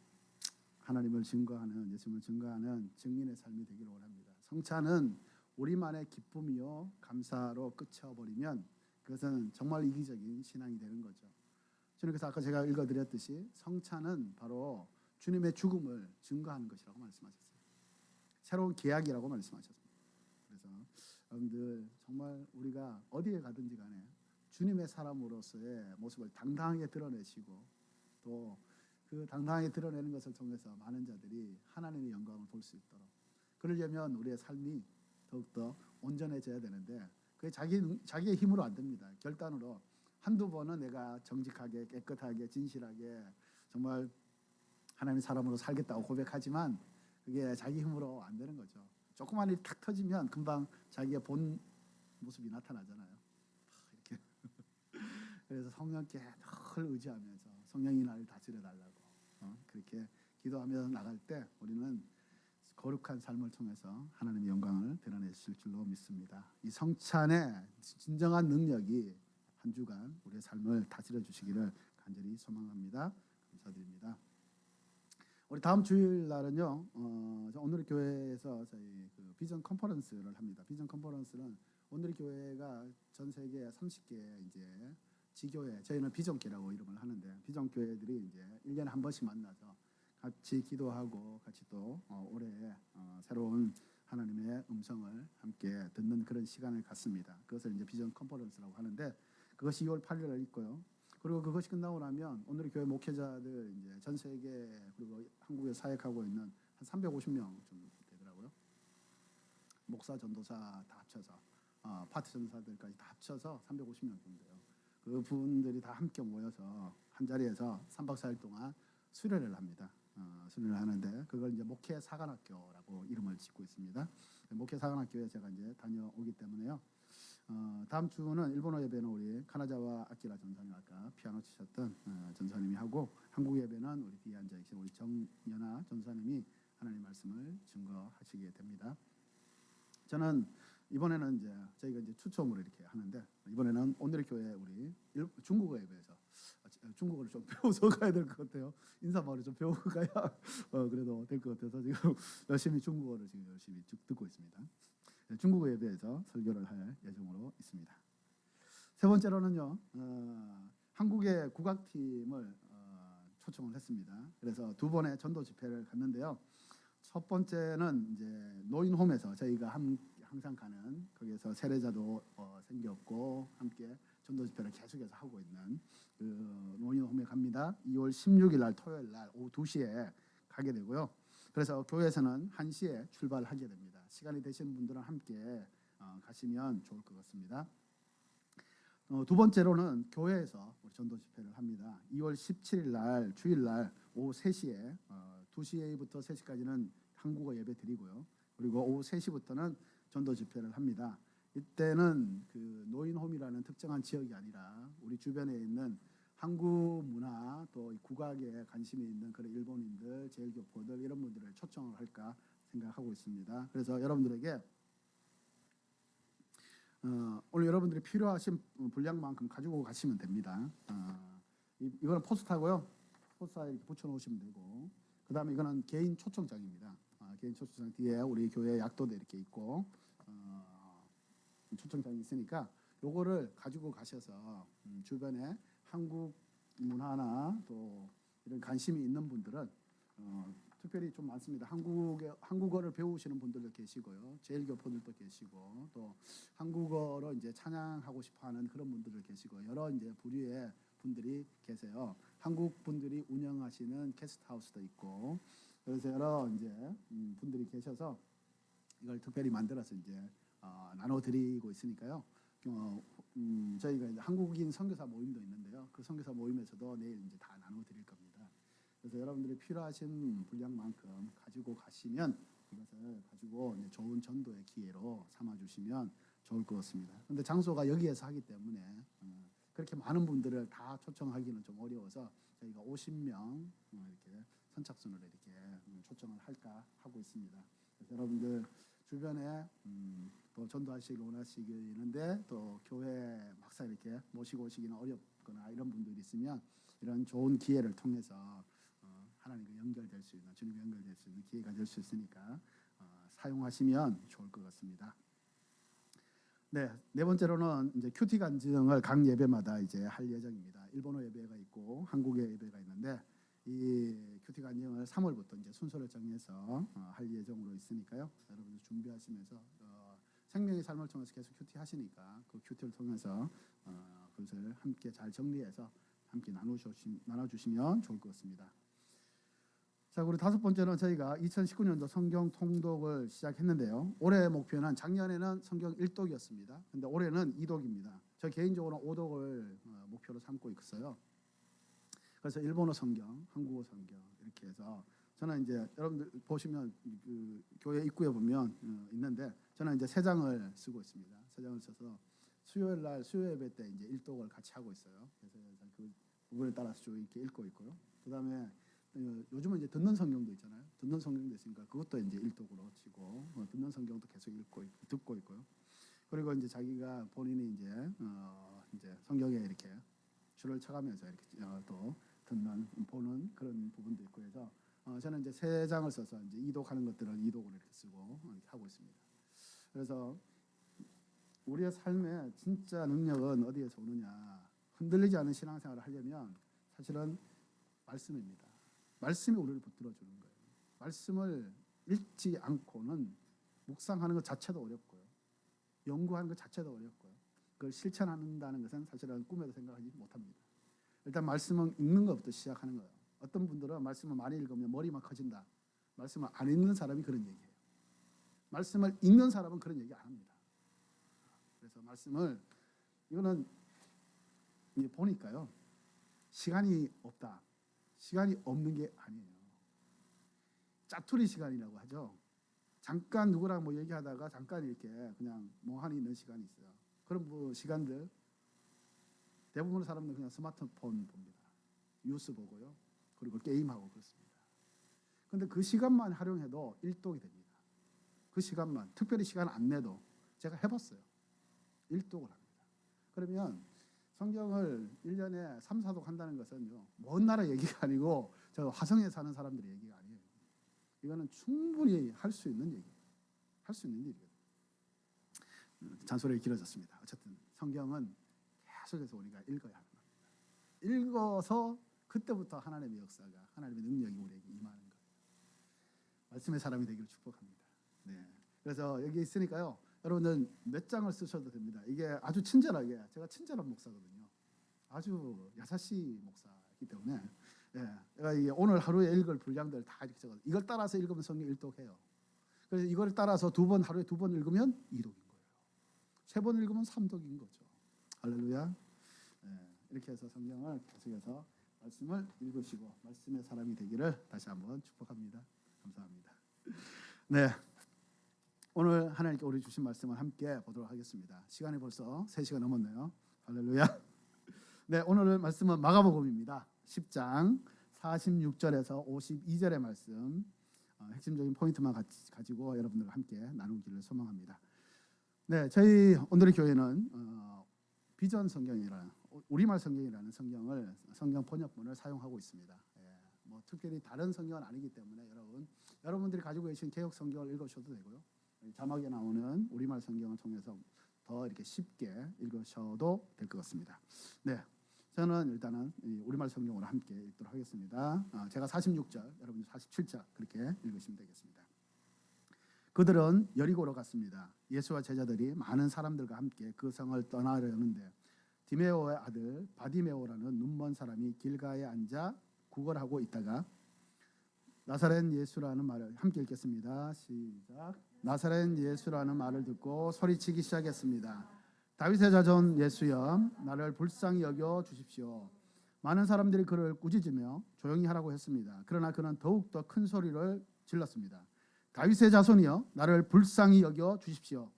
하나님을 증거하는, 예수님을 증거하는 증인의 삶이 되기를 원합니다. 성찬은 우리만의 기쁨이요 감사로 끝쳐버리면 그것은 정말 이기적인 신앙이 되는 거죠. 주님께서 아까 제가 읽어드렸듯이 성찬은 바로 주님의 죽음을 증거하는 것이라고 말씀하셨어요. 새로운 계약이라고 말씀하셨습니다. 그래서 여러분들 정말 우리가 어디에 가든지 간에 주님의 사람으로서의 모습을 당당하게 드러내시고 또 그 당당하게 드러내는 것을 통해서 많은 자들이 하나님의 영광을 볼 수 있도록, 그러려면 우리의 삶이 더욱더 온전해져야 되는데 그게 자기의 힘으로 안 됩니다. 결단으로 한두 번은 내가 정직하게 깨끗하게 진실하게 정말 하나님의 사람으로 살겠다고 고백하지만 그게 자기 힘으로 안 되는 거죠. 조그만 일이 탁 터지면 금방 자기의 본 모습이 나타나잖아요. 이렇게 그래서 성령께 늘 의지하면서 성령이 나를 다스려 달라고 그렇게 기도하면서 나갈 때 우리는 거룩한 삶을 통해서 하나님의 영광을 드러내실 줄로 믿습니다. 이 성찬의 진정한 능력이 한 주간 우리의 삶을 다스려 주시기를 간절히 소망합니다. 감사드립니다. 우리 다음 주일 날은요, 오늘 교회에서 저희 그 비전 컨퍼런스를 합니다. 비전 컨퍼런스는 오늘 교회가 전 세계 30개 이제 지교회, 저희는 비전교회라고 이름을 하는데 비전 교회들이 이제 1년에 한 번씩 만나서 같이 기도하고 같이 또 올해 새로운 하나님의 음성을 함께 듣는 그런 시간을 갖습니다. 그것을 이제 비전 컨퍼런스라고 하는데 그것이 2월 8일에 있고요. 그리고 그것이 끝나고 나면 오늘 교회 목회자들 이제 전 세계 그리고 한국에 사역하고 있는 한 350명 좀 되더라고요. 목사, 전도사 다 합쳐서 파트 전도사들까지 다 합쳐서 350명 정도예요. 그 분들이 다 함께 모여서 한 자리에서 3박 4일 동안 수련회를 합니다. 수련을 하는데 그걸 이제 목회 사관학교라고 이름을 짓고 있습니다. 목회 사관학교에 제가 이제 다녀오기 때문에요. 다음 주는 일본어 예배는 우리 카나자와 아키라 전사님 아까 피아노 치셨던 전사님이 하고 한국 예배는 우리 뒤에 앉아 계신 우리 정연아 전사님이 하나님 말씀을 증거하시게 됩니다. 저는 이번에는 이제 저희가 이제 추첨으로 이렇게 하는데 이번에는 오늘의 교회 우리 중국어 예배에서 중국어를 좀 배워서 가야 될 것 같아요. 인사말을 좀 배우고 가야 그래도 될 것 같아서 지금 열심히 중국어를 지금 열심히 듣고 있습니다. 중국어 예배에서 설교를 할 예정으로 있습니다. 세 번째로는요, 한국의 국악팀을 초청을 했습니다. 그래서 두 번의 전도 집회를 갔는데요. 첫 번째는 이제 노인홈에서 저희가 항상 가는 거기에서 세례자도 생겼고 함께 전도 집회를 계속해서 하고 있는 그 노인홈에 갑니다. 2월 16일 날 토요일 날 오후 2시에 가게 되고요. 그래서 교회에서는 1시에 출발하게 됩니다. 시간이 되시는 분들은 함께 가시면 좋을 것 같습니다. 두 번째로는 교회에서 우리 전도 집회를 합니다. 2월 17일 날 주일 날 오후 3시에 2시부터 3시까지는 한국어 예배 드리고요. 그리고 오후 3시부터는 전도 집회를 합니다. 이때는 그 노인홈이라는 특정한 지역이 아니라 우리 주변에 있는 한국 문화 또 국악에 관심이 있는 그런 일본인들, 제일교포들 이런 분들을 초청을 할까 생각하고 있습니다. 그래서 여러분들에게 오늘 여러분들이 필요하신 분량만큼 가지고 가시면 됩니다. 이거는 포스터고요. 포스터에 이렇게 붙여놓으시면 되고 그 다음에 이거는 개인 초청장입니다. 개인 초청장 뒤에 우리 교회 약도도 이렇게 있고 초청장이 있으니까 요거를 가지고 가셔서 주변에 한국 문화나 또 이런 관심이 있는 분들은 특별히 좀 많습니다. 한국어를 배우시는 분들도 계시고요, 제일교포들도 계시고 또 한국어로 이제 찬양하고 싶어하는 그런 분들도 계시고 여러 이제 부류의 분들이 계세요. 한국 분들이 운영하시는 게스트하우스도 있고 그래서 여러 이제 분들이 계셔서 이걸 특별히 만들어서 이제 나눠드리고 있으니까요. 저희가 이제 한국인 선교사 모임도 있는데요. 그 선교사 모임에서도 내일 이제 다 나눠드릴 겁니다. 그래서 여러분들이 필요하신 분량만큼 가지고 가시면 이것을 가지고 이제 좋은 전도의 기회로 삼아 주시면 좋을 것 같습니다. 그런데 장소가 여기에서 하기 때문에 그렇게 많은 분들을 다 초청하기는 좀 어려워서 저희가 50명 이렇게 선착순으로 이렇게 초청을 할까 하고 있습니다. 그래서 여러분들 주변에 또 전도하시길 원하시는데 또 교회 막상 이렇게 모시고 오시기는 어렵거나 이런 분들이 있으면 이런 좋은 기회를 통해서 하나님과 연결될 수 있는, 주님과 연결될 수 있는 기회가 될 수 있으니까 사용하시면 좋을 것 같습니다. 네 번째로는 이제 큐티 간증을 각 예배마다 이제 할 예정입니다. 일본어 예배가 있고 한국의 예배가 있는데 이 큐티 간증을 3월부터 이제 순서를 정해서 할 예정으로 있으니까요. 여러분들 준비하시면서 생명의 삶을 통해서 계속 큐티 하시니까 그 큐티를 통해서 그것을 함께 잘 정리해서 함께 나눠주시면 좋을 것 같습니다. 자, 그리고 다섯 번째는 저희가 2019년도 성경 통독을 시작했는데요. 올해 목표는 작년에는 성경 1독이었습니다. 근데 올해는 2독입니다. 저 개인적으로 5독을 목표로 삼고 있어요. 그래서 일본어 성경, 한국어 성경 이렇게 해서 저는 이제 여러분들 보시면 그 교회 입구에 보면 있는데 저는 이제 3장을 쓰고 있습니다. 3장을 써서 수요일 날 수요 예배 때 이제 1독을 같이 하고 있어요. 그래서 그 부분에 따라서 쭉 이렇게 읽고 있고요. 그다음에 요즘은 이제 듣는 성경도 있잖아요. 듣는 성경도 있으니까 그것도 이제 1독으로 치고 듣는 성경도 계속 듣고 있고요. 그리고 이제 자기가 본인이 이제 성경에 이렇게 줄을 쳐가면서 이렇게 또 듣는 보는 그런 부분도 있고 해서 저는 이제 3장을 써서 이제 2독하는 것들은 2독으로 이렇게 쓰고 이렇게 하고 있습니다. 그래서 우리의 삶의 진짜 능력은 어디에서 오느냐? 흔들리지 않은 신앙생활을 하려면 사실은 말씀입니다. 말씀이 우리를 붙들어주는 거예요. 말씀을 읽지 않고는 묵상하는 것 자체도 어렵고요. 연구하는 것 자체도 어렵고요. 그걸 실천한다는 것은 사실은 꿈에도 생각하지 못합니다. 일단 말씀은 읽는 것부터 시작하는 거예요. 어떤 분들은 말씀을 많이 읽으면 머리만 커진다. 말씀을 안 읽는 사람이 그런 얘기해요. 말씀을 읽는 사람은 그런 얘기 안 합니다. 그래서 말씀을 이거는 보니까요. 시간이 없다. 시간이 없는 게 아니에요. 짜투리 시간이라고 하죠. 잠깐 누구랑 뭐 얘기하다가 잠깐 이렇게 그냥 멍하니 있는 시간이 있어요. 그런 시간들 대부분의 사람들은 그냥 스마트폰 봅니다. 뉴스 보고요. 그리고 게임하고 그렇습니다. 그런데 그 시간만 활용해도 1독이 됩니다. 그 시간만 특별히 시간 안 내도 제가 해봤어요. 1독을 합니다. 그러면 성경을 1년에 3, 4독 한다는 것은요. 먼 나라 얘기가 아니고 저 화성에 사는 사람들의 얘기가 아니에요. 이거는 충분히 할 수 있는 얘기예요. 할 수 있는 일이에요. 잔소리가 길어졌습니다. 어쨌든 성경은 계속해서 우리가 읽어야 하는 겁니다. 읽어서 그때부터 하나님의 역사가 하나님의 능력이 우리에게 임하는 거예요. 말씀의 사람이 되기를 축복합니다. 네. 그래서 여기 있으니까요. 여러분들 몇 장을 쓰셔도 됩니다. 이게 아주 친절하게 제가 친절한 목사거든요. 아주 야사시 목사이기 때문에 제가 이게 오늘 하루에 읽을 분량들 다 이렇게 적어서 이걸 따라서 읽으면 성경 1독해요. 그래서 이걸 따라서 하루에 2번 읽으면 2독인 거예요. 3번 읽으면 3독인 거죠. 할렐루야. 이렇게 해서 성경을 계속해서 말씀을 읽으시고 말씀의 사람이 되기를 다시 한번 축복합니다. 감사합니다. 네. 오늘 하나님께 우리 주신 말씀을 함께 보도록 하겠습니다. 시간이 벌써 3시가 넘었네요. 할렐루야. 네, 오늘 말씀은 마가복음입니다. 10장 46절에서 52절의 말씀 핵심적인 포인트만 가지고 여러분들과 함께 나누기를 소망합니다. 네, 저희 오늘의 교회는 비전 성경이라는 우리말 성경이라는 성경 번역본을 사용하고 있습니다. 뭐 특별히 다른 성경은 아니기 때문에 여러분들이 가지고 계신 개역 성경을 읽으셔도 되고요. 자막에 나오는 우리말 성경을 통해서 더 이렇게 쉽게 읽으셔도 될 것 같습니다. 네, 저는 일단은 우리말 성경으로 함께 읽도록 하겠습니다. 제가 46절, 여러분 47절 그렇게 읽으시면 되겠습니다. 그들은 여리고로 갔습니다. 예수와 제자들이 많은 사람들과 함께 그 성을 떠나려는데 디메오의 아들 바디메오라는 눈먼 사람이 길가에 앉아 구걸하고 있다가 나사렛 예수라는 말을 함께 읽겠습니다. 시작. 나사렛 예수라는 말을 듣고 소리치기 시작했습니다. 다윗의 자손 예수여, 나를 불쌍히 여겨 주십시오. 많은 사람들이 그를 꾸짖으며 조용히 하라고 했습니다. 그러나 그는 더욱더 큰 소리를 질렀습니다. 다윗의 자손이여 나를 불쌍히 여겨 주십시오.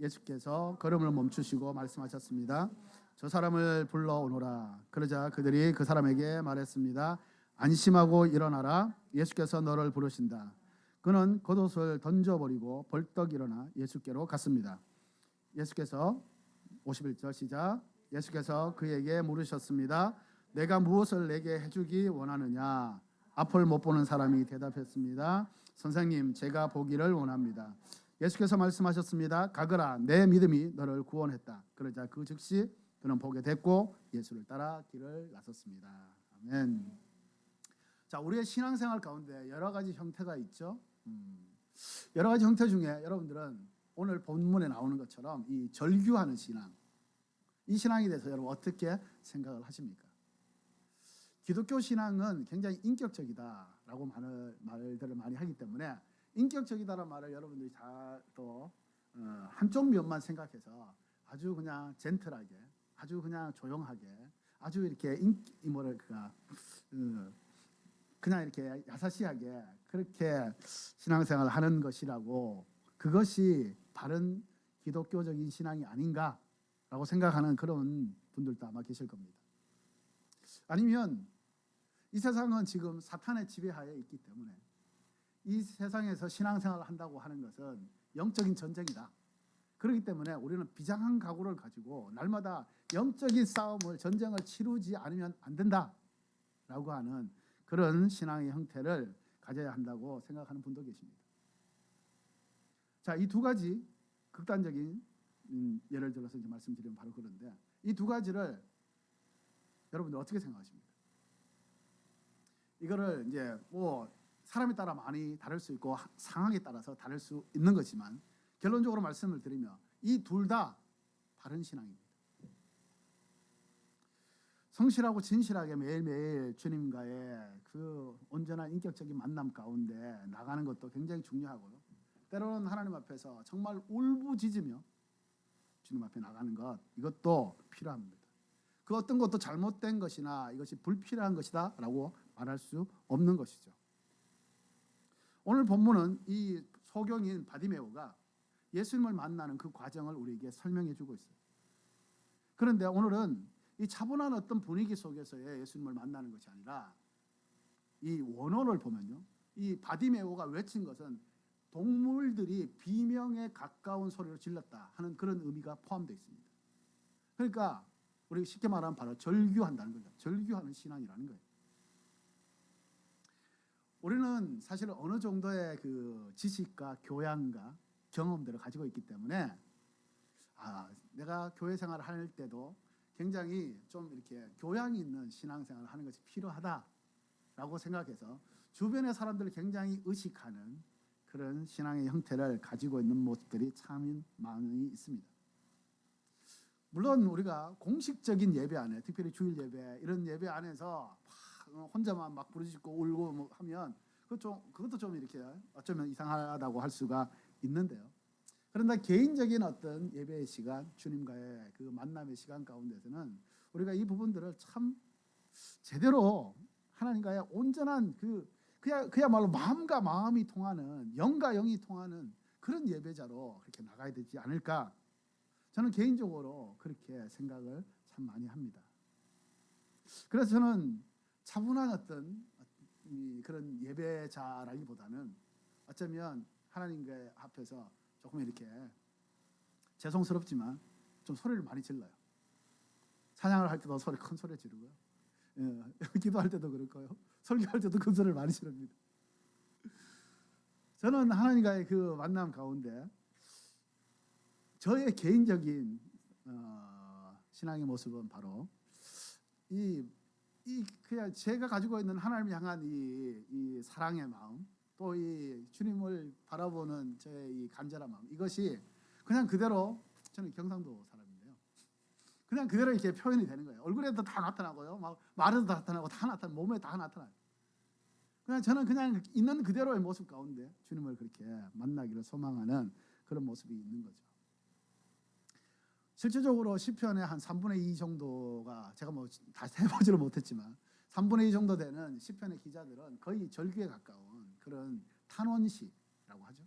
예수께서 걸음을 멈추시고 말씀하셨습니다. 저 사람을 불러오너라. 그러자 그들이 그 사람에게 말했습니다. 안심하고 일어나라. 예수께서 너를 부르신다. 그는 겉옷을 던져버리고 벌떡 일어나 예수께로 갔습니다. 예수께서 51절 시작. 예수께서 그에게 물으셨습니다. 내가 무엇을 내게 해주기 원하느냐? 앞을 못 보는 사람이 대답했습니다. 선생님, 제가 보기를 원합니다. 예수께서 말씀하셨습니다. 가거라, 내 믿음이 너를 구원했다. 그러자 그 즉시 그는 보게 됐고 예수를 따라 길을 나섰습니다. 아멘. 자, 우리의 신앙생활 가운데 여러 가지 형태가 있죠. 여러 가지 형태 중에 여러분들은 오늘 본문에 나오는 것처럼 이 절규하는 신앙, 이 신앙에 대해서 여러분 어떻게 생각을 하십니까? 기독교 신앙은 굉장히 인격적이다라고 말들을 많이 하기 때문에 인격적이다라는 말을 여러분들이 다 또 한쪽 면만 생각해서 아주 그냥 젠틀하게, 아주 그냥 조용하게, 아주 이렇게 그냥 이렇게 야사시하게 그렇게 신앙생활을 하는 것이라고, 그것이 바른 기독교적인 신앙이 아닌가라고 생각하는 그런 분들도 아마 계실 겁니다. 아니면 이 세상은 지금 사탄의 지배하에 있기 때문에 이 세상에서 신앙생활을 한다고 하는 것은 영적인 전쟁이다. 그렇기 때문에 우리는 비장한 각오를 가지고 날마다 영적인 싸움을, 전쟁을 치르지 않으면 안 된다라고 하는 그런 신앙의 형태를 가져야 한다고 생각하는 분도 계십니다. 자, 이 두 가지 극단적인 예를 들어서 이제 말씀드리면 바로 그런데, 이 두 가지를 여러분들 어떻게 생각하십니까? 이거를 이제 뭐 사람에 따라 많이 다를 수 있고 상황에 따라서 다를 수 있는 거지만 결론적으로 말씀을 드리면 이 둘 다 바른 신앙입니다. 성실하고 진실하게 매일매일 주님과의 그 온전한 인격적인 만남 가운데 나가는 것도 굉장히 중요하고요. 때로는 하나님 앞에서 정말 울부짖으며 주님 앞에 나가는 것, 이것도 필요합니다. 그 어떤 것도 잘못된 것이나 이것이 불필요한 것이다 라고 말할 수 없는 것이죠. 오늘 본문은 이 소경인 바디메오가 예수님을 만나는 그 과정을 우리에게 설명해 주고 있어요. 그런데 오늘은 이 차분한 어떤 분위기 속에서의 예수님을 만나는 것이 아니라 이 원어를 보면요, 이 바디메오가 외친 것은 동물들이 비명에 가까운 소리로 질렀다 하는 그런 의미가 포함되어 있습니다. 그러니까 우리 쉽게 말하면 바로 절규한다는 거죠. 절규하는 신앙이라는 거예요. 우리는 사실 어느 정도의 그 지식과 교양과 경험들을 가지고 있기 때문에 내가 교회 생활을 할 때도 굉장히 좀 이렇게 교양 있는 신앙생활을 하는 것이 필요하다라고 생각해서 주변의 사람들을 굉장히 의식하는 그런 신앙의 형태를 가지고 있는 모습들이 참 많이 있습니다. 물론 우리가 공식적인 예배 안에, 특별히 주일 예배, 이런 예배 안에서 혼자만 막 부르짖고 울고 뭐 하면 그것도 좀 이렇게 어쩌면 이상하다고 할 수가 있는데요. 그런데 개인적인 어떤 예배의 시간, 주님과의 그 만남의 시간 가운데서는 우리가 이 부분들을 참 제대로 하나님과의 온전한 그야말로 마음과 마음이 통하는, 영과 영이 통하는 그런 예배자로 그렇게 나가야 되지 않을까, 저는 개인적으로 그렇게 생각을 참 많이 합니다. 그래서 저는 차분한 어떤 그런 예배자라기보다는 어쩌면 하나님께 앞에서 조금 이렇게 죄송스럽지만 좀 소리를 많이 질러요. 찬양을 할 때도 큰 소리 지르고요. 기도할 때도 그렇고요. 설교할 때도 큰 소리를 많이 지릅니다. 저는 하나님과의 그 만남 가운데 저의 개인적인 신앙의 모습은 바로 그냥 제가 가지고 있는 하나님을 향한 이 사랑의 마음, 또 이 주님을 바라보는 저의 이 간절한 마음, 이것이 그냥 그대로, 저는 경상도 사람인데요, 그냥 그대로 이렇게 표현이 되는 거예요. 얼굴에도 다 나타나고요, 막 말에도 다 나타나고, 다 나타나고, 몸에 다 나타나요. 그냥 저는 그냥 있는 그대로의 모습 가운데 주님을 그렇게 만나기를 소망하는 그런 모습이 있는 거죠. 실질적으로 시편의 한 3분의 2 정도가, 제가 뭐 다 해보지를 못했지만 3분의 2 정도 되는 시편의 기자들은 거의 절규에 가까운 그런 탄원시, 하죠.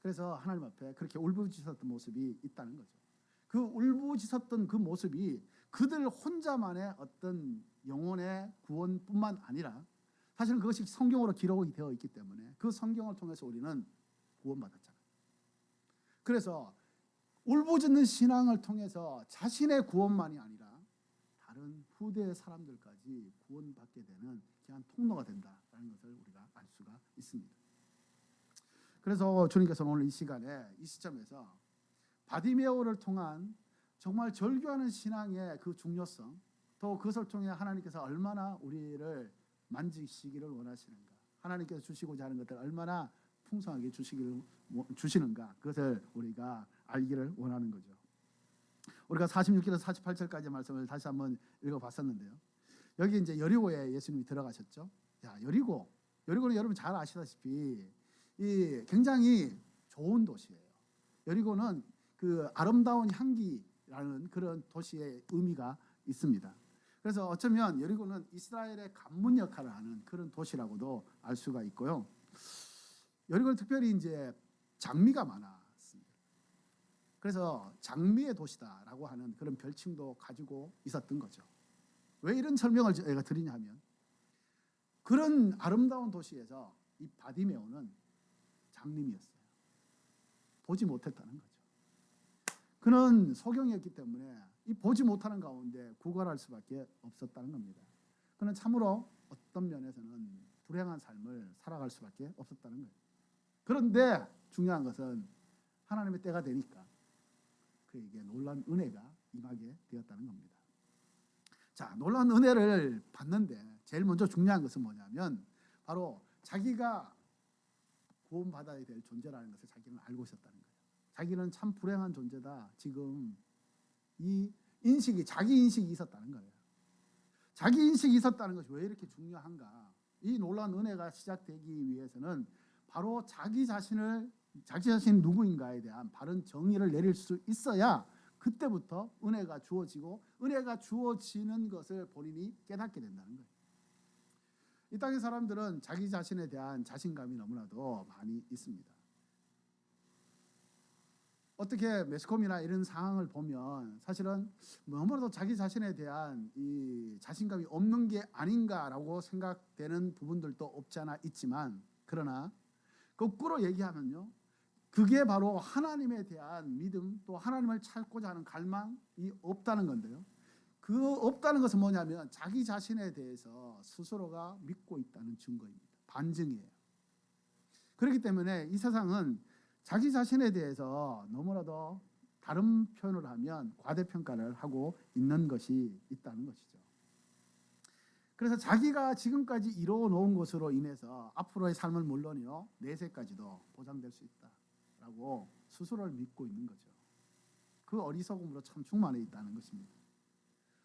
그래서 하나님 앞에 그렇게 울부짖었던 모습이 있다는 거죠. 그 울부짖었던 그 모습이 그들 혼자만의 어떤 영혼의 구원뿐만 아니라 사실은 그것이 성경으로 기록이 되어 있기 때문에 그 성경을 통해서 우리는 구원받았잖아요. 그래서 울부짖는 신앙을 통해서 자신의 구원만이 아니라 다른 후대의 사람들까지 구원받게 되는 귀한 통로가 된다라는 것을 우리가 알 수가 있습니다. 그래서 주님께서는 오늘 이 시간에 이 시점에서 바디메오를 통한 정말 절규하는 신앙의 그 중요성, 또 그것을 통해 하나님께서 얼마나 우리를 만지시기를 원하시는가, 하나님께서 주시고자 하는 것들 얼마나 풍성하게 주시는가, 그것을 우리가 알기를 원하는 거죠. 우리가 46절에서 48절까지 말씀을 다시 한번 읽어봤었는데요. 여기 이제 여리고에 예수님이 들어가셨죠. 여리고는 여러분 잘 아시다시피 이 굉장히 좋은 도시예요. 여리고는 그 아름다운 향기라는 그런 도시의 의미가 있습니다. 그래서 어쩌면 여리고는 이스라엘의 관문 역할을 하는 그런 도시라고도 알 수가 있고요. 여리고는 특별히 이제 장미가 많았습니다. 그래서 장미의 도시다라고 하는 그런 별칭도 가지고 있었던 거죠. 왜 이런 설명을 제가 드리냐 하면 그런 아름다운 도시에서 이 바디메오는 장님이었어요. 보지 못했다는 거죠. 그는 소경이었기 때문에 이 보지 못하는 가운데 구걸할 수밖에 없었다는 겁니다. 그는 참으로 어떤 면에서는 불행한 삶을 살아갈 수밖에 없었다는 거예요. 그런데 중요한 것은 하나님의 때가 되니까 그에게 놀라운 은혜가 임하게 되었다는 겁니다. 자, 놀라운 은혜를 받는데 제일 먼저 중요한 것은 뭐냐면 바로 자기가 구원받아야 될 존재라는 것을 자기는 알고 있었다는 거예요. 자기는 참 불행한 존재다. 지금 이 인식이, 자기 인식이 있었다는 거예요. 자기 인식이 있었다는 것이 왜 이렇게 중요한가? 이 놀라운 은혜가 시작되기 위해서는 바로 자기 자신이 누구인가에 대한 바른 정의를 내릴 수 있어야 그때부터 은혜가 주어지고 은혜가 주어지는 것을 본인이 깨닫게 된다는 거예요. 이 땅의 사람들은 자기 자신에 대한 자신감이 너무나도 많이 있습니다. 어떻게 매스컴이나 이런 상황을 보면 사실은 너무나도 자기 자신에 대한 이 자신감이 없는 게 아닌가라고 생각되는 부분들도 없지 않아 있지만, 그러나 거꾸로 얘기하면요, 그게 바로 하나님에 대한 믿음, 또 하나님을 찾고자 하는 갈망이 없다는 건데요, 그 없다는 것은 뭐냐면 자기 자신에 대해서 스스로가 믿고 있다는 증거입니다. 반증이에요. 그렇기 때문에 이 세상은 자기 자신에 대해서 너무나도 다른 표현을 하면 과대평가를 하고 있는 것이 있다는 것이죠. 그래서 자기가 지금까지 이루어 놓은 것으로 인해서 앞으로의 삶은 물론이요, 내세까지도 보장될 수 있다라고 스스로를 믿고 있는 거죠. 그 어리석음으로 참 충만해 있다는 것입니다.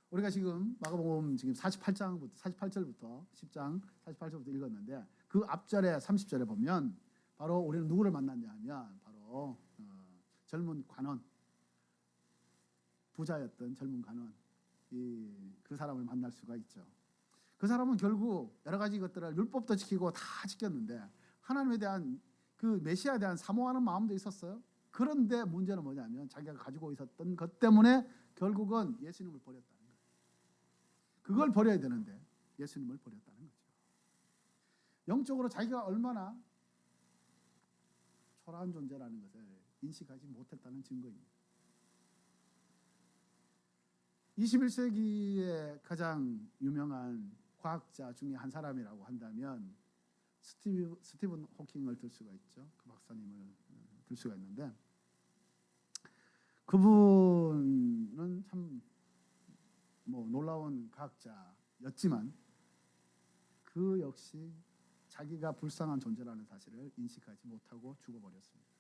우리가 지금 마가복음 지금 48절부터 10장 48절부터 읽었는데 그 앞절에 30절에 보면 바로 우리는 누구를 만났냐 하면 바로 젊은 관원, 부자였던 젊은 관원, 그 사람을 만날 수가 있죠. 그 사람은 결국 여러 가지 것들을 율법도 지키고 다 지켰는데 하나님에 대한 그 메시아에 대한 사모하는 마음도 있었어요. 그런데 문제는 뭐냐면 자기가 가지고 있었던 것 때문에 결국은 예수님을 버렸다는 거예요. 그걸 버려야 되는데 예수님을 버렸다는 거죠. 영적으로 자기가 얼마나 초라한 존재라는 것을 인식하지 못했다는 증거입니다. 21세기의 가장 유명한 과학자 중에 한 사람이라고 한다면 스티븐 호킹을 들 수가 있죠. 그 박사님을 들 수가 있는데, 그분은 참 놀라운 과학자였지만 그 역시 자기가 불쌍한 존재라는 사실을 인식하지 못하고 죽어버렸습니다.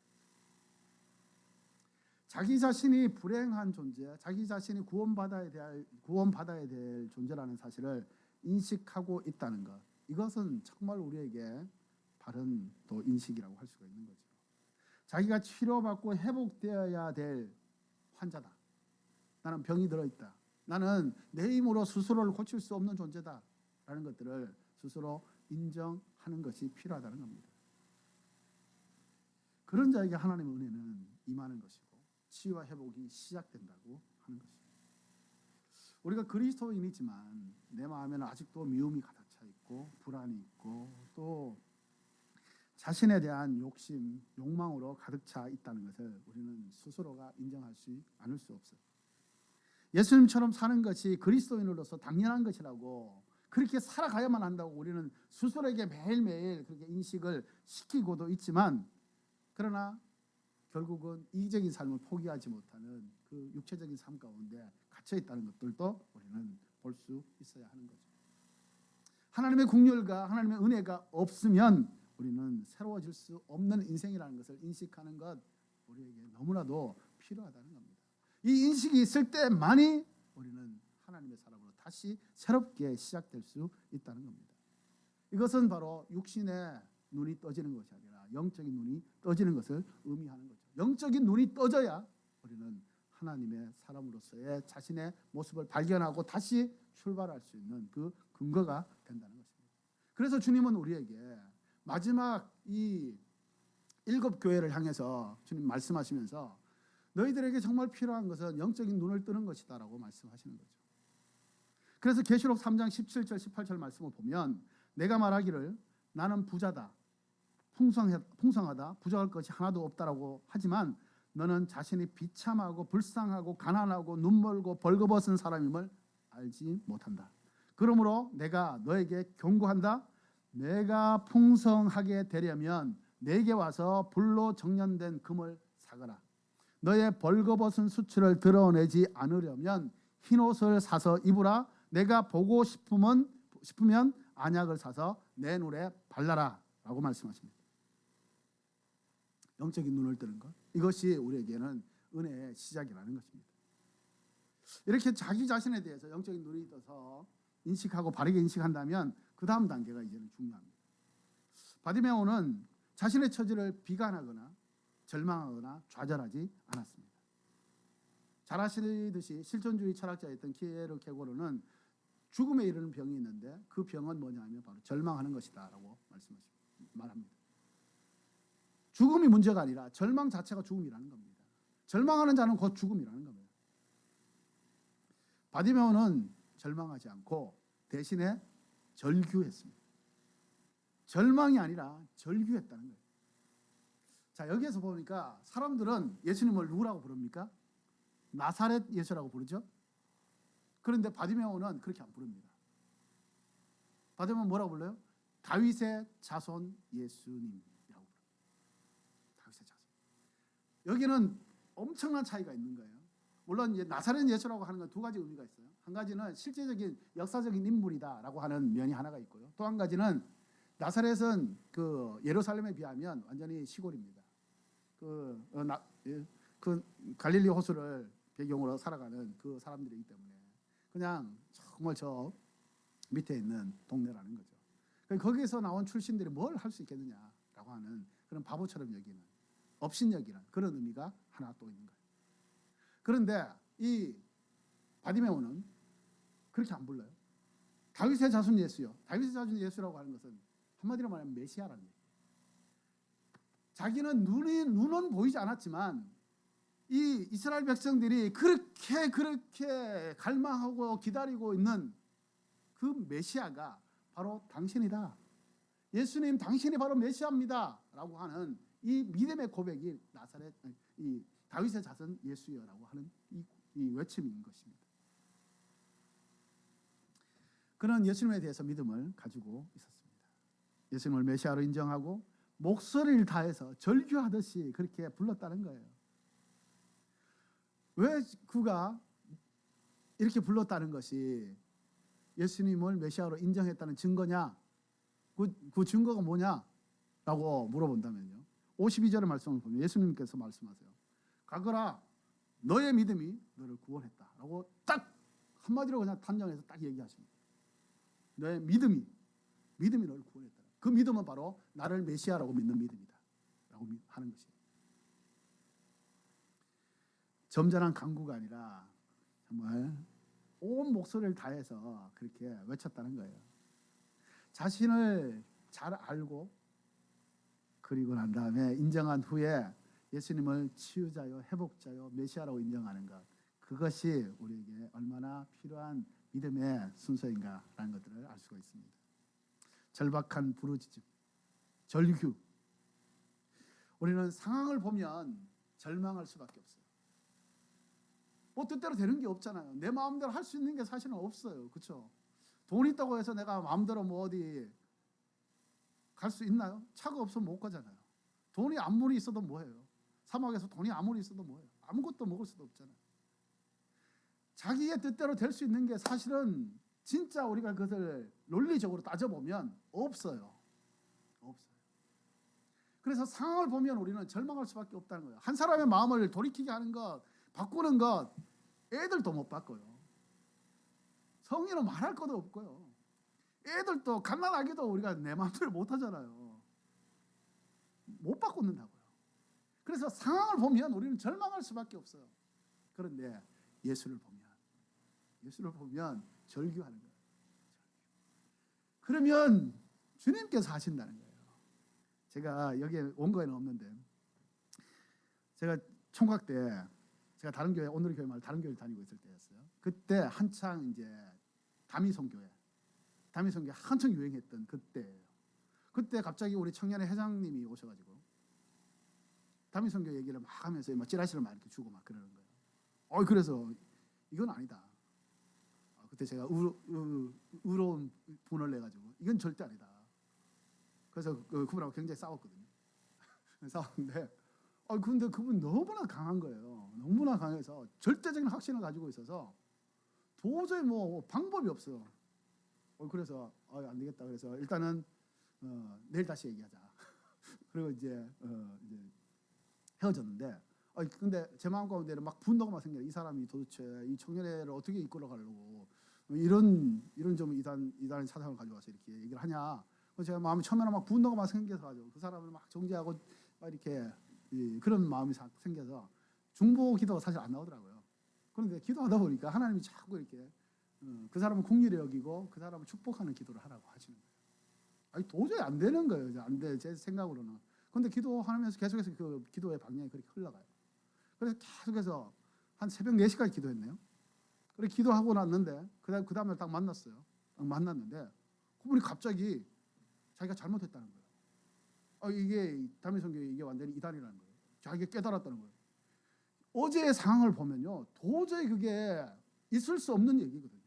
자기 자신이 불행한 존재, 자기 자신이 구원받아야 될 존재라는 사실을 인식하고 있다는 것, 이것은 정말 우리에게 바른 또 인식이라고 할 수가 있는 거죠. 자기가 치료받고 회복되어야 될 환자다. 나는 병이 들어있다. 나는 내 힘으로 스스로를 고칠 수 없는 존재다. 라는 것들을 스스로 인정하는 것이 필요하다는 겁니다. 그런 자에게 하나님의 은혜는 임하는 것이고 치유와 회복이 시작된다고 하는 것입니다. 우리가 그리스도인이지만 내 마음에는 아직도 미움이 가득 차 있고 불안이 있고 또 자신에 대한 욕심, 욕망으로 가득 차 있다는 것을 우리는 스스로가 인정할 수 않을 수 없어요. 예수님처럼 사는 것이 그리스도인으로서 당연한 것이라고, 그렇게 살아가야만 한다고 우리는 스스로에게 매일매일 그렇게 인식을 시키고도 있지만, 그러나 결국은 이기적인 삶을 포기하지 못하는 그 육체적인 삶 가운데 갇혀 있다는 것들도 우리는 볼 수 있어야 하는 거죠. 하나님의 긍휼과 하나님의 은혜가 없으면 우리는 새로워질 수 없는 인생이라는 것을 인식하는 것, 우리에게 너무나도 필요하다는 겁니다. 이 인식이 있을 때만이 우리는 하나님의 사람으로 다시 새롭게 시작될 수 있다는 겁니다. 이것은 바로 육신의 눈이 떠지는 것이 아니라 영적인 눈이 떠지는 것을 의미하는 거죠. 영적인 눈이 떠져야 우리는 하나님의 사람으로서의 자신의 모습을 발견하고 다시 출발할 수 있는 그 근거가 된다는 것입니다. 그래서 주님은 우리에게 마지막 이 7교회를 향해서 주님 말씀하시면서 너희들에게 정말 필요한 것은 영적인 눈을 뜨는 것이다 라고 말씀하시는 거죠. 그래서 계시록 3장 17절 18절 말씀을 보면 내가 말하기를 나는 부자다, 풍성하다, 부족할 것이 하나도 없다라고 하지만 너는 자신이 비참하고 불쌍하고 가난하고 눈멀고 벌거벗은 사람임을 알지 못한다. 그러므로 내가 너에게 경고한다. 내가 풍성하게 되려면 내게 와서 불로 정련된 금을 사거라. 너의 벌거벗은 수치를 드러내지 않으려면 흰옷을 사서 입으라. 내가 보고 싶으면 안약을 사서 내 눈에 발라라 라고 말씀하십니다. 영적인 눈을 뜨는 것, 이것이 우리에게는 은혜의 시작이라는 것입니다. 이렇게 자기 자신에 대해서 영적인 눈이 떠서 인식하고 바르게 인식한다면 그 다음 단계가 이제는 중요합니다. 바디메오는 자신의 처지를 비관하거나 절망하거나 좌절하지 않았습니다. 잘 아시듯이 실존주의 철학자였던 키에르케고르는 죽음에 이르는 병이 있는데 그 병은 뭐냐 하면 바로 절망하는 것이다 라고 말합니다. 죽음이 문제가 아니라 절망 자체가 죽음이라는 겁니다. 절망하는 자는 곧 죽음이라는 겁니다. 바디메오는 절망하지 않고 대신에 절규했습니다. 절망이 아니라 절규했다는 거예요. 자, 여기에서 보니까 사람들은 예수님을 누구라고 부릅니까? 나사렛 예수라고 부르죠. 그런데 바디메오는 그렇게 안 부릅니다. 바디메오는 뭐라고 불러요? 다윗의 자손 예수님이라고 불러요. 다윗의 자손. 여기는 엄청난 차이가 있는 거예요. 물론 이제 나사렛 예수라고 하는 건 두 가지 의미가 있어요. 한 가지는 실제적인 역사적인 인물이다라고 하는 면이 하나가 있고요. 또 한 가지는 나사렛은 그 예루살렘에 비하면 완전히 시골입니다. 그 갈릴리 호수를 배경으로 살아가는 그 사람들이기 때문에 그냥 정말 저 밑에 있는 동네라는 거죠. 거기에서 나온 출신들이 뭘 할 수 있겠느냐라고 하는 그런 바보처럼 여기는 업신여기는 그런 의미가 하나 또 있는 거예요. 그런데 이 바디메오는 그렇게 안 불러요. 다윗의 자손 예수요. 다윗의 자손 예수라고 하는 것은 한마디로 말하면 메시아라는 얘기예요. 자기는 눈은 보이지 않았지만 이 이스라엘 백성들이 그렇게 갈망하고 기다리고 있는 그 메시아가 바로 당신이다. 예수님 당신이 바로 메시아입니다. 라고 하는 이 믿음의 고백이 이 다윗의 자손 예수여라고 하는 이 외침인 것입니다. 그는 예수님에 대해서 믿음을 가지고 있었습니다. 예수님을 메시아로 인정하고 목소리를 다해서 절규하듯이 그렇게 불렀다는 거예요. 왜 그가 이렇게 불렀다는 것이 예수님을 메시아로 인정했다는 증거냐? 그 증거가 뭐냐? 라고 물어본다면요. 52절의 말씀을 보면 예수님께서 말씀하세요. 가거라, 너의 믿음이 너를 구원했다 라고 딱 한마디로 그냥 단정해서 딱 얘기하십니다. 너의 믿음이 너를 구원했다. 그 믿음은 바로 나를 메시아라고 믿는 믿음이다 라고 하는 것이에요. 점잖은 강구가 아니라 정말 온 목소리를 다해서 그렇게 외쳤다는 거예요. 자신을 잘 알고 그리고 난 다음에 인정한 후에 예수님을 치유자요, 회복자요, 메시아라고 인정하는 것, 그것이 우리에게 얼마나 필요한 믿음의 순서인가라는 것들을 알 수가 있습니다. 절박한 부르짖음, 절규. 우리는 상황을 보면 절망할 수밖에 없어요. 뭐 뜻대로 되는 게 없잖아요. 내 마음대로 할 수 있는 게 사실은 없어요. 그렇죠? 돈 있다고 해서 내가 마음대로 뭐 어디 갈 수 있나요? 차가 없으면 못 가잖아요. 돈이 아무리 있어도 뭐해요? 사막에서 돈이 아무리 있어도 뭐해요? 아무것도 먹을 수도 없잖아요. 자기의 뜻대로 될 수 있는 게 사실은 진짜 우리가 그것을 논리적으로 따져보면 없어요. 없어요. 그래서 상황을 보면 우리는 절망할 수밖에 없다는 거예요. 한 사람의 마음을 돌이키게 하는 것, 바꾸는 것, 애들도 못 바꿔요. 성인은 말할 것도 없고요. 애들도 갓난아기도 우리가 내 마음대로 못 하잖아요. 못 바꾼다고요. 그래서 상황을 보면 우리는 절망할 수밖에 없어요. 그런데 예수를 보면 절규하는 거예요. 그러면 주님께서 하신다는 거예요. 제가 여기에 온 거에는 없는데, 제가 총각 때 제가 다른 교회, 오늘 교회 말고 다른 교회 다니고 있을 때였어요. 그때 한창 이제 다미성교회 한창 유행했던 그때예요. 그때 갑자기 우리 청년회 회장님이 오셔가지고 다미성교 얘기를 막 하면서 막 찌라시를 막 이렇게 주고 막 그러는 거예요. 그래서 이건 아니다. 그때 제가 의로운 분을 내가지고 이건 절대 아니다. 그래서 그분하고 굉장히 싸웠거든요. 싸웠는데 근데 그분 너무나 강한 거예요. 너무나 강해서 절대적인 확신을 가지고 있어서 도저히 뭐 방법이 없어요. 그래서 안 되겠다. 그래서 일단은 내일 다시 얘기하자. 그리고 이제 헤어졌는데 근데 제 마음 가운데는 막 분노가 막 생겨요. 이 사람이 도대체 이 청년회를 어떻게 이끌어 가려고 이런 좀 이단의 사상을 가져와서 이렇게 얘기를 하냐. 그래서 제가 마음이 처음에는 막 분노가 막 생겨서 가지고 그 사람을 막 정죄하고 막 이렇게 그런 마음이 생겨서 중보 기도가 사실 안 나오더라고요. 그런데 기도하다 보니까 하나님이 자꾸 이렇게 그 사람은 긍휼히 여기고 그 사람을 축복하는 기도를 하라고 하시는 거예요. 도저히 안 되는 거예요. 안 돼, 제 생각으로는. 근데 기도하면서 계속해서 그 기도의 방향이 그렇게 흘러가요. 그래서 계속해서 한 새벽 4시까지 기도했네요. 그래 기도하고 났는데 그 다음에 딱 만났어요. 만났는데 그분이 갑자기 자기가 잘못했다는 거예요. 이게 다미성교회 이게 완전히 이단이라는 거예요. 자기가 깨달았다는 거예요. 어제의 상황을 보면요, 도저히 그게 있을 수 없는 얘기거든요.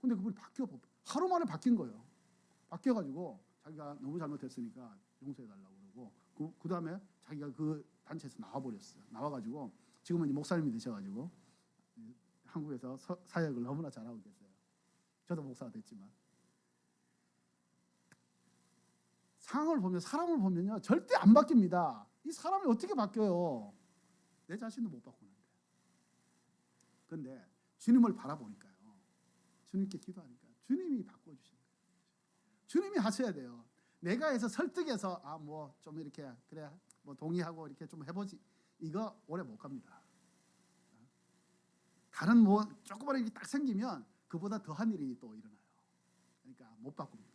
근데 그분이 하루 만에 바뀐 거예요. 바뀌어가지고 자기가 너무 잘못했으니까 용서해달라고 그러고 그 다음에 자기가 그 단체에서 나와버렸어요. 나와가지고 지금은 이제 목사님이 되셔가지고 한국에서 사역을 너무나 잘하고 계세요. 저도 목사가 됐지만 상황을 보면 사람을 보면요 절대 안 바뀝니다. 이 사람이 어떻게 바뀌어요? 내 자신도 못 바꾸는데. 그런데 주님을 바라보니까요, 주님께 기도하니까 주님이 바꿔주시는 거예요. 주님이 하셔야 돼요. 내가 해서 설득해서 뭐 좀 이렇게 그래 뭐 동의하고 이렇게 좀 해보지, 이거 오래 못 갑니다. 다른 뭐 조그만 일이 딱 생기면 그보다 더한 일이 또 일어나요. 그러니까 못 바꿉니다.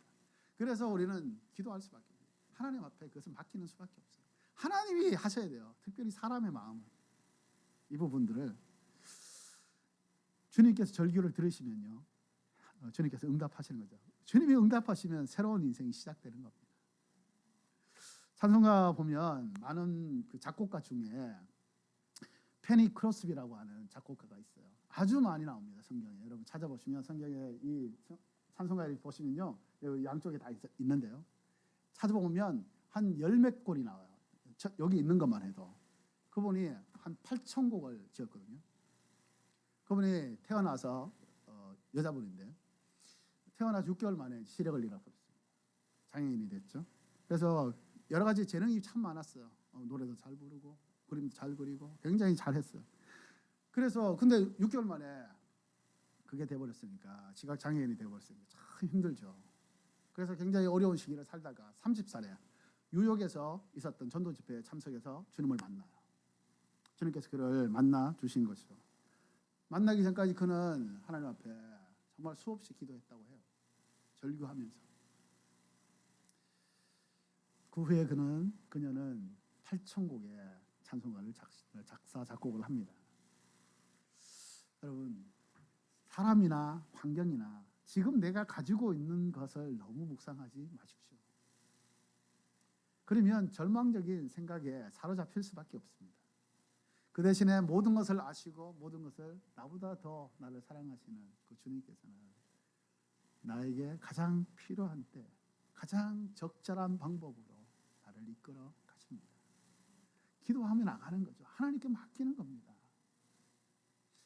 그래서 우리는 기도할 수밖에 없어요. 하나님 앞에 그것을 맡기는 수밖에 없어요. 하나님이 하셔야 돼요. 특별히 사람의 마음을, 이 부분들을 주님께서 절규를 들으시면요, 주님께서 응답하시는 거죠. 주님이 응답하시면 새로운 인생이 시작되는 겁니다. 찬송가 보면 많은 그 작곡가 중에 페니 크로스비라고 하는 작곡가가 있어요. 아주 많이 나옵니다, 성경에. 여러분 찾아보시면 성경에 이 찬송가를 보시면요, 양쪽에 다 있는데요, 찾아보면 한 10몇 권이 나와요. 여기 있는 것만 해도. 그분이 한 8,000곡을 지었거든요. 그분이 태어나서 여자분인데 태어나서 6개월 만에 시력을 잃어버렸어요. 장애인이 됐죠. 그래서 여러 가지 재능이 참 많았어요. 노래도 잘 부르고 그림도 잘 그리고 굉장히 잘했어요. 그래서 근데 6개월 만에 그게 돼버렸으니까, 지각 장애인이 돼버렸으니까 참 힘들죠. 그래서 굉장히 어려운 시기를 살다가 30살에 뉴욕에서 있었던 전도 집회에 참석해서 주님을 만나요. 주님께서 그를 만나 주신 것이죠. 만나기 전까지 그는 하나님 앞에 정말 수없이 기도했다고 해요. 절규하면서. 그 후에 그녀는 8천곡의 찬송가를 작사 작곡을 합니다. 여러분, 사람이나 환경이나 지금 내가 가지고 있는 것을 너무 묵상하지 마십시오. 그러면 절망적인 생각에 사로잡힐 수밖에 없습니다. 그 대신에 모든 것을 아시고 모든 것을 나보다 더 나를 사랑하시는 그 주님께서는 나에게 가장 필요한 때 가장 적절한 방법으로 나를 이끌어 가십니다. 기도하며 나가는 거죠. 하나님께 맡기는 겁니다.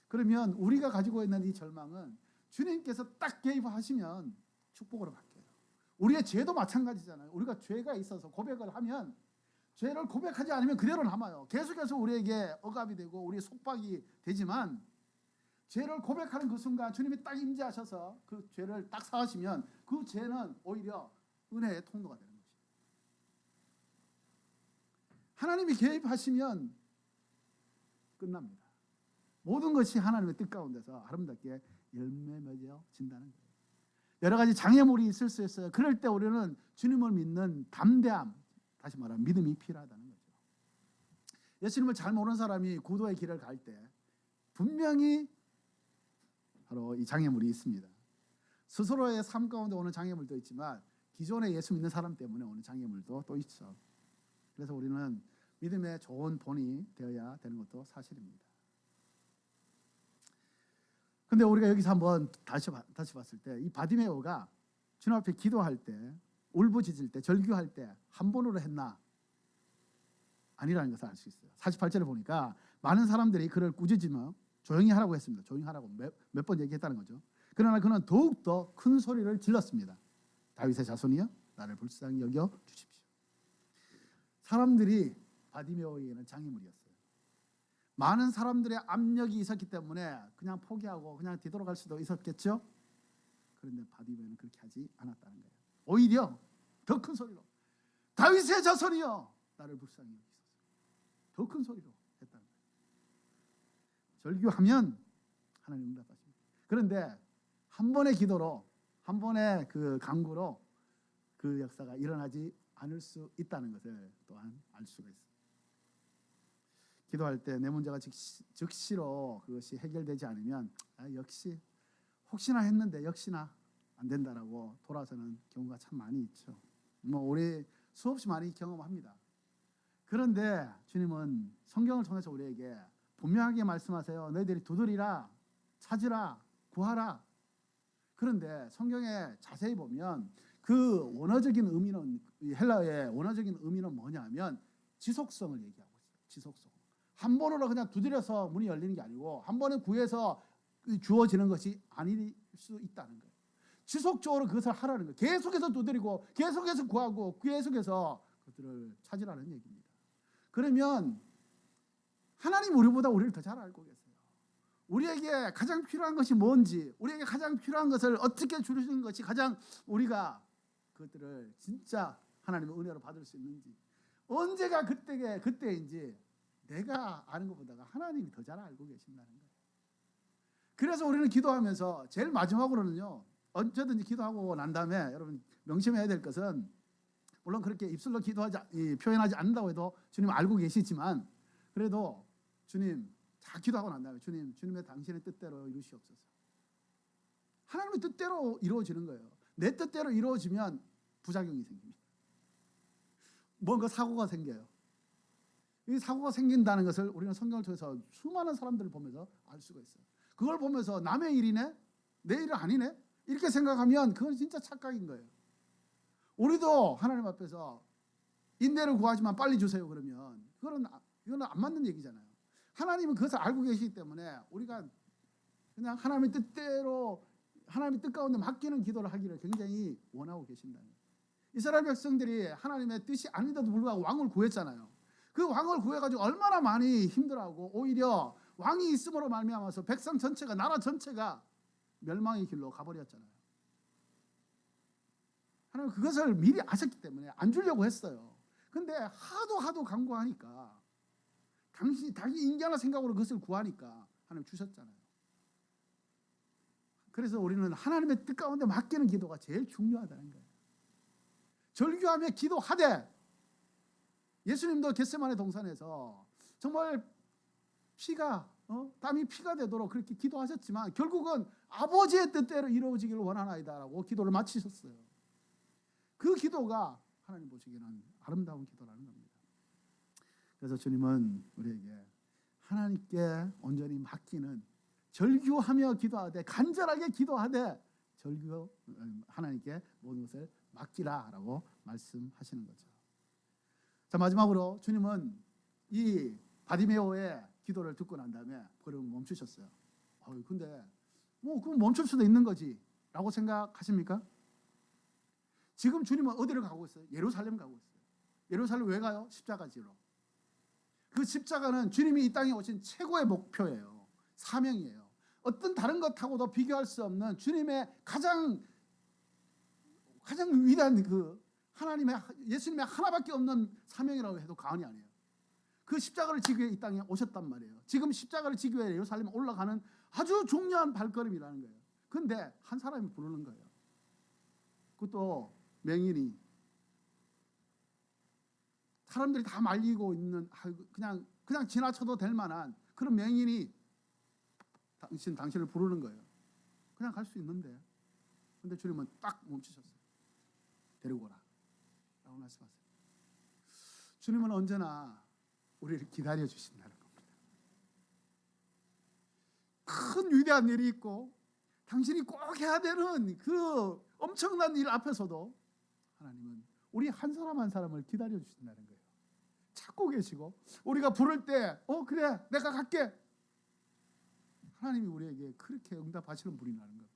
그러면 우리가 가지고 있는 이 절망은 주님께서 딱 개입하시면 축복으로 바뀌어요. 우리의 죄도 마찬가지잖아요. 우리가 죄가 있어서 고백을 하면 죄를 고백하지 않으면 그대로 남아요. 계속해서 우리에게 억압이 되고 우리의 속박이 되지만 죄를 고백하는 그 순간 주님이 딱 임재하셔서 그 죄를 딱 사하시면 그 죄는 오히려 은혜의 통로가 되는 것이에요. 하나님이 개입하시면 끝납니다. 모든 것이 하나님의 뜻 가운데서 아름답게 열매 맺어진다는 거예요. 여러 가지 장애물이 있을 수 있어요. 그럴 때 우리는 주님을 믿는 담대함, 다시 말하면 믿음이 필요하다는 거죠. 예수님을 잘 모르는 사람이 구도의 길을 갈 때 분명히 바로 이 장애물이 있습니다. 스스로의 삶 가운데 오는 장애물도 있지만 기존에 예수 믿는 사람 때문에 오는 장애물도 또 있죠. 그래서 우리는 믿음의 좋은 본이 되어야 되는 것도 사실입니다. 근데 우리가 여기서 한번 다시 봤을 때 이 바디메오가 주님 앞에 기도할 때, 울부짖을 때, 절규할 때 한 번으로 했나? 아니라는 것을 알 수 있어요. 48절을 보니까 많은 사람들이 그를 꾸짖으며 조용히 하라고 했습니다. 조용히 하라고 몇 번 얘기했다는 거죠. 그러나 그는 더욱더 큰 소리를 질렀습니다. 다윗의 자손이여 나를 불쌍히 여겨 주십시오. 사람들이 바디메오에게는 장애물이었어요. 많은 사람들의 압력이 있었기 때문에 그냥 포기하고 그냥 뒤돌아갈 수도 있었겠죠. 그런데 바디메오는 그렇게 하지 않았다는 거예요. 오히려 더 큰 소리로 다윗의 자손이여 나를 불쌍히 여기소서. 더 큰 소리로 했다는 거예요. 절규하면 하나님 응답하십니다. 그런데 한 번의 기도로, 한 번의 그 간구로 그 역사가 일어나지 않을 수 있다는 것을 또한 알 수가 있습니다. 기도할 때 내 문제가 즉시로 그것이 해결되지 않으면 역시 혹시나 했는데 역시나 안 된다라고 돌아서는 경우가 참 많이 있죠. 우리 수없이 많이 경험합니다. 그런데 주님은 성경을 통해서 우리에게 분명하게 말씀하세요. 너희들이 두드리라, 찾으라, 구하라. 그런데 성경에 자세히 보면 그 원어적인 의미는, 헬라어의 원어적인 의미는 뭐냐면 지속성을 얘기하고 있어요. 지속성. 한 번으로 그냥 두드려서 문이 열리는 게 아니고 한 번에 구해서 주어지는 것이 아닐 수 있다는 거예요. 지속적으로 그것을 하라는 거예요. 계속해서 두드리고 계속해서 구하고 계속해서 그것들을 찾으라는 얘기입니다. 그러면 하나님 우리보다 우리를 더 잘 알고 계세요. 우리에게 가장 필요한 것이 뭔지, 우리에게 가장 필요한 것을 어떻게 주시는 것이 가장 우리가 그것들을 진짜 하나님의 은혜로 받을 수 있는지, 언제가 그때인지 내가 아는 것보다가 하나님이 더 잘 알고 계신다는 거예요. 그래서 우리는 기도하면서 제일 마지막으로는요, 언제든지 기도하고 난 다음에 여러분 명심해야 될 것은, 물론 그렇게 입술로 표현하지 않는다고 해도 주님 알고 계시지만, 그래도 주님 다 기도하고 난 다음에 주님의 당신의 뜻대로 이루시옵소서. 하나님의 뜻대로 이루어지는 거예요. 내 뜻대로 이루어지면 부작용이 생깁니다. 뭔가 사고가 생겨요. 이 사고가 생긴다는 것을 우리는 성경을 통해서 수많은 사람들을 보면서 알 수가 있어요. 그걸 보면서 남의 일이네? 내 일은 아니네? 이렇게 생각하면 그건 진짜 착각인 거예요. 우리도 하나님 앞에서 인내를 구하지만 빨리 주세요 그러면 이거는 안 맞는 얘기잖아요. 하나님은 그것을 알고 계시기 때문에 우리가 그냥 하나님의 뜻대로, 하나님의 뜻 가운데 맡기는 기도를 하기를 굉장히 원하고 계신다는 거예요. 이스라엘 백성들이 하나님의 뜻이 아닌데도 불구하고 왕을 구했잖아요. 그 왕을 구해가지고 얼마나 많이 힘들어하고 오히려 왕이 있음으로 말미암아서 백성 전체가, 나라 전체가 멸망의 길로 가버렸잖아요. 하나님 그것을 미리 아셨기 때문에 안 주려고 했어요. 근데 하도 간구하니까, 자기 인간의 생각으로 그것을 구하니까 하나님 주셨잖아요. 그래서 우리는 하나님의 뜻 가운데 맡기는 기도가 제일 중요하다는 거예요. 절규하며 기도하되 예수님도 겟세마네 동산에서 정말 땀이 피가 되도록 그렇게 기도하셨지만 결국은 아버지의 뜻대로 이루어지기를 원하나이다라고 기도를 마치셨어요. 그 기도가 하나님 보시기에는 아름다운 기도라는 겁니다. 그래서 주님은 우리에게 하나님께 온전히 맡기는, 절규하며 기도하되, 간절하게 기도하되 하나님께 모든 것을 맡기라라고 말씀하시는 거죠. 자, 마지막으로 주님은 이 바디메오의 기도를 듣고 난 다음에 걸음을 멈추셨어요. 근데 그럼 멈출 수도 있는 거지 라고 생각하십니까? 지금 주님은 어디를 가고 있어요? 예루살렘 가고 있어요. 예루살렘 왜 가요? 십자가 지러. 그 십자가는 주님이 이 땅에 오신 최고의 목표예요. 사명이에요. 어떤 다른 것하고도 비교할 수 없는 주님의 가장 위대한 예수님의 하나밖에 없는 사명이라고 해도 과언이 아니에요. 그 십자가를 지기 위해 이 땅에 오셨단 말이에요. 지금 십자가를 지기 위해 예루살렘에 올라가는 아주 중요한 발걸음이라는 거예요. 근데 한 사람이 부르는 거예요. 그것도 맹인이, 사람들이 다 말리고 있는, 그냥 지나쳐도 될 만한 그런 맹인이 당신을 부르는 거예요. 그냥 갈 수 있는데. 근데 주님은 딱 멈추셨어요. 데리고 오라 라고 말씀하세요. 주님은 언제나 우리를 기다려 주신다는 겁니다. 큰 위대한 일이 있고 당신이 꼭 해야 되는 그 엄청난 일 앞에서도 하나님은 우리 한 사람 한 사람을 기다려 주신다는 거예요. 찾고 계시고, 우리가 부를 때 그래 내가 갈게, 하나님이 우리에게 그렇게 응답하시는 분이라는 겁니다.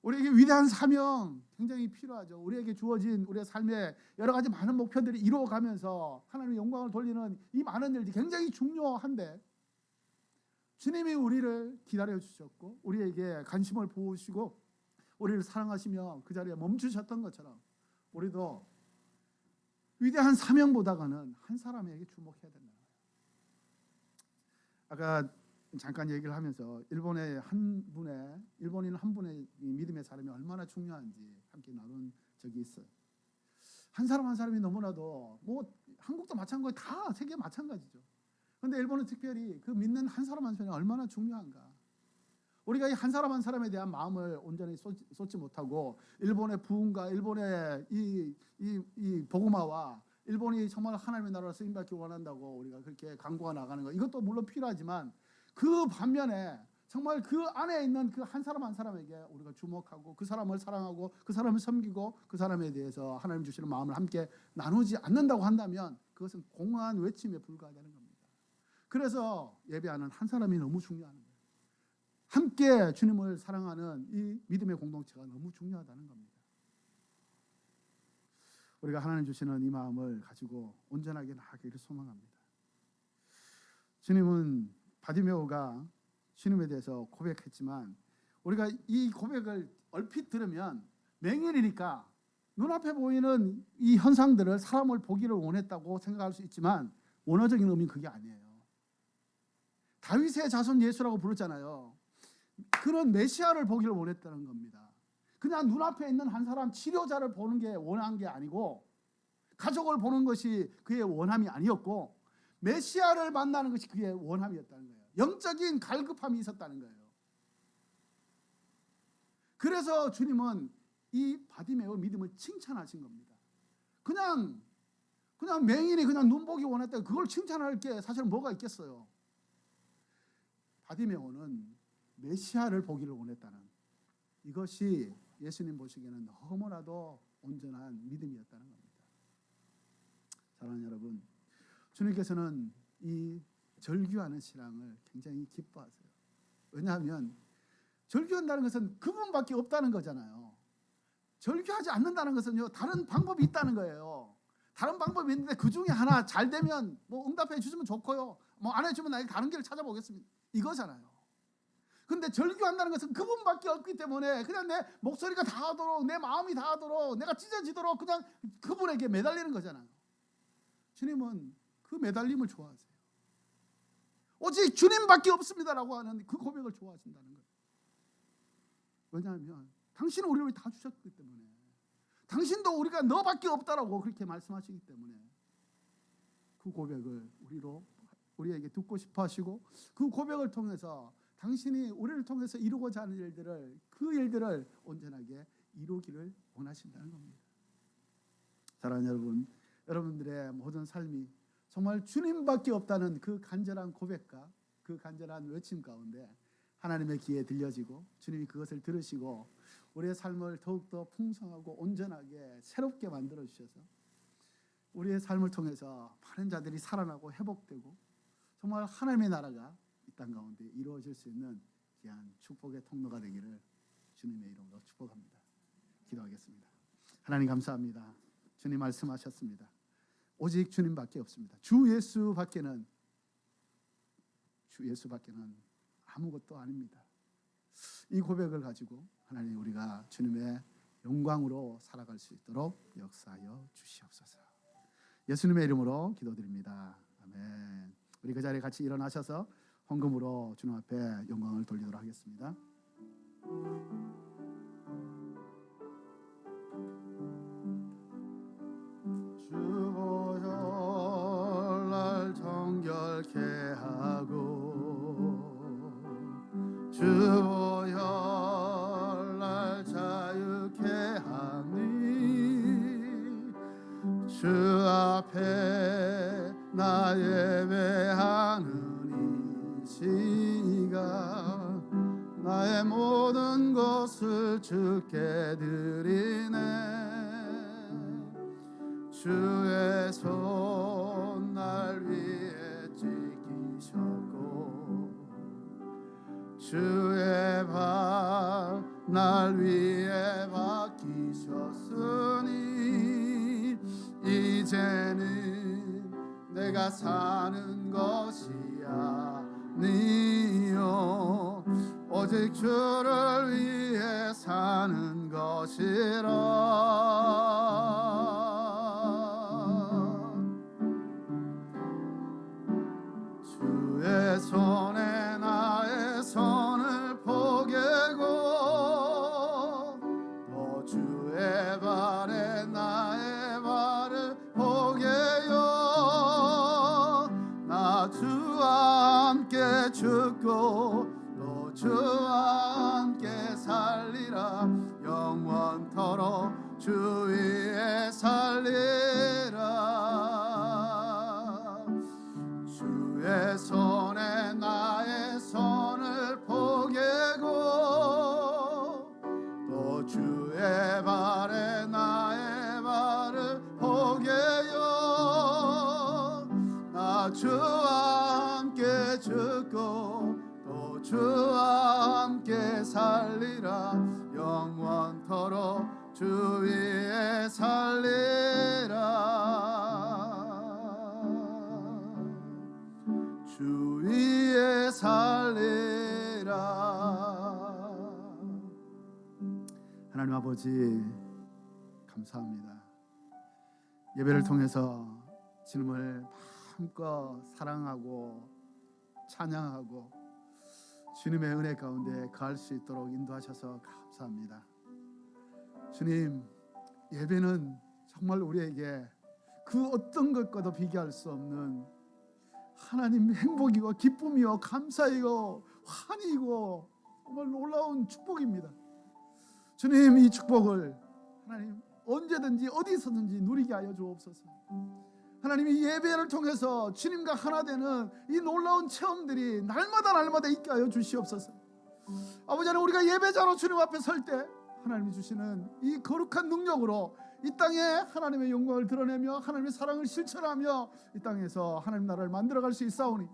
우리에게 위대한 사명 굉장히 필요하죠. 우리에게 주어진 우리의 삶의 여러 가지 많은 목표들이 이루어가면서 하나님의 영광을 돌리는 이 많은 일들이 굉장히 중요한데, 주님이 우리를 기다려 주셨고 우리에게 관심을 보이시고 우리를 사랑하시며 그 자리에 멈추셨던 것처럼 우리도 위대한 사명보다는 한 사람에게 주목해야 된다. 아까 잠깐 얘기를 하면서 일본인 한 분의 믿음의 사람이 얼마나 중요한지 함께 나눈 적이 있어요. 한 사람 한 사람이 너무나도, 한국도 마찬가지, 다 세계 마찬가지죠. 그런데 일본은 특별히 그 믿는 한 사람 한 사람이 얼마나 중요한가. 우리가 이 한 사람 한 사람에 대한 마음을 온전히 쏟지 못하고 일본의 부흥과 일본의 이 복음화와 일본이 정말 하나님의 나라로 쓰임받기 원한다고 우리가 그렇게 강구가 나가는 거, 이것도 물론 필요하지만 그 반면에 정말 그 안에 있는 그 한 사람 한 사람에게 우리가 주목하고 그 사람을 사랑하고 그 사람을 섬기고 그 사람에 대해서 하나님 주시는 마음을 함께 나누지 않는다고 한다면 그것은 공허한 외침에 불과하다는 겁니다. 그래서 예배하는 한 사람이 너무 중요한 거예요. 함께 주님을 사랑하는 이 믿음의 공동체가 너무 중요하다는 겁니다. 우리가 하나님 주시는 이 마음을 가지고 온전하게 나아가기를 소망합니다. 주님은 바디메오가 주님에 대해서 고백했지만 우리가 이 고백을 얼핏 들으면 맹인이니까 눈앞에 보이는 이 현상들을, 사람을 보기를 원했다고 생각할 수 있지만 원어적인 의미는 그게 아니에요. 다윗의 자손 예수라고 부르잖아요. 그는 메시아를 보기를 원했다는 겁니다. 그냥 눈앞에 있는 한 사람, 치료자를 보는 게 원한 게 아니고, 가족을 보는 것이 그의 원함이 아니었고, 메시아를 만나는 것이 그의 원함이었다는 거예요. 영적인 갈급함이 있었다는 거예요. 그래서 주님은 이 바디메오 믿음을 칭찬하신 겁니다. 그냥 맹인이 그냥 눈 보기 원했다, 그걸 칭찬할 게 사실 뭐가 있겠어요. 바디메오는 메시아를 보기를 원했다는, 이것이 예수님 보시기에는 너무나도 온전한 믿음이었다는 겁니다. 사랑하는 여러분, 주님께서는 이 절규하는 신앙을 굉장히 기뻐하세요. 왜냐하면 절규한다는 것은 그분밖에 없다는 거잖아요. 절규하지 않는다는 것은요, 다른 방법이 있다는 거예요. 다른 방법이 있는데 그 중에 하나 잘 되면 응답해 주시면 좋고요, 안 해주면 나에게 다른 길을 찾아보겠습니다, 이거잖아요. 근데 절규한다는 것은 그분밖에 없기 때문에 그냥 내 목소리가 닿도록, 내 마음이 닿도록, 내가 찢어지도록 그냥 그분에게 매달리는 거잖아요. 주님은 그 매달림을 좋아하세요. 오직 주님밖에 없습니다라고 하는 그 고백을 좋아하신다는 거예요. 왜냐하면 당신은 우리를 다 주셨기 때문에, 당신도 우리가 너밖에 없다라고 그렇게 말씀하시기 때문에 그 고백을 우리에게 듣고 싶어 하시고, 그 고백을 통해서 당신이 우리를 통해서 이루고자 하는 일들을, 그 일들을 온전하게 이루기를 원하신다는 겁니다. 사랑하는 여러분, 여러분들의 모든 삶이 정말 주님밖에 없다는 그 간절한 고백과 그 간절한 외침 가운데 하나님의 귀에 들려지고, 주님이 그것을 들으시고 우리의 삶을 더욱더 풍성하고 온전하게 새롭게 만들어 주셔서 우리의 삶을 통해서 많은 자들이 살아나고 회복되고 정말 하나님의 나라가 이 땅 가운데 이루어질 수 있는 귀한 축복의 통로가 되기를 주님의 이름으로 축복합니다. 기도하겠습니다. 하나님 감사합니다. 주님 말씀하셨습니다. 오직 주님밖에 없습니다. 주 예수밖에는 아무것도 아닙니다. 이 고백을 가지고 하나님, 우리가 주님의 영광으로 살아갈 수 있도록 역사하여 주시옵소서. 예수님의 이름으로 기도드립니다. 아멘. 우리 그 자리에 같이 일어나셔서 헌금으로 주님 앞에 영광을 돌리도록 하겠습니다. 주 보혈 날 정결케 하고, 주 보혈 날 자유케 하니, 주 앞에 나 예배하는 이 시간 나의 모든 것을 주께 드리네. 주의 손 날 위에 지키셨고, 주의 발 날 위에 박히셨으니, 이제는 내가 사는 것이 아니요 오직 주를 위해 사는 것이라. 주의 손에 나의 손을 포개고, 또 주의 발에 나의 발을 포개요. 나 주와 함께 죽고 또 주와 함께 살리라. 영원토록 주 위에 살리라. 주의 손에 나의 손을 포개고, 또 주의 발에 나의 발을 포개요. 나 주와 함께 죽고 또 주와 함께 살리라. 영원토록 주 위에 살리라. 주 위에 살리라. 하나님 아버지 감사합니다. 예배를 통해서 주님을 마음껏 사랑하고 찬양하고 주님의 은혜 가운데 거할 수 있도록 인도하셔서 감사합니다. 주님, 예배는 정말 우리에게 그 어떤 것과도 비교할 수 없는 하나님 행복이고 기쁨이요 감사이고 환희이고 정말 놀라운 축복입니다. 주님, 이 축복을 하나님 언제든지 어디서든지 누리게 하여 주옵소서. 하나님, 이 예배를 통해서 주님과 하나 되는 이 놀라운 체험들이 날마다 있게 하여 주시옵소서. 아버지 하나님, 우리가 예배자로 주님 앞에 설 때 하나님이 주시는 이 거룩한 능력으로 이 땅에 하나님의 영광을 드러내며 하나님의 사랑을 실천하며 이 땅에서 하나님 나라를 만들어갈 수 있사오니,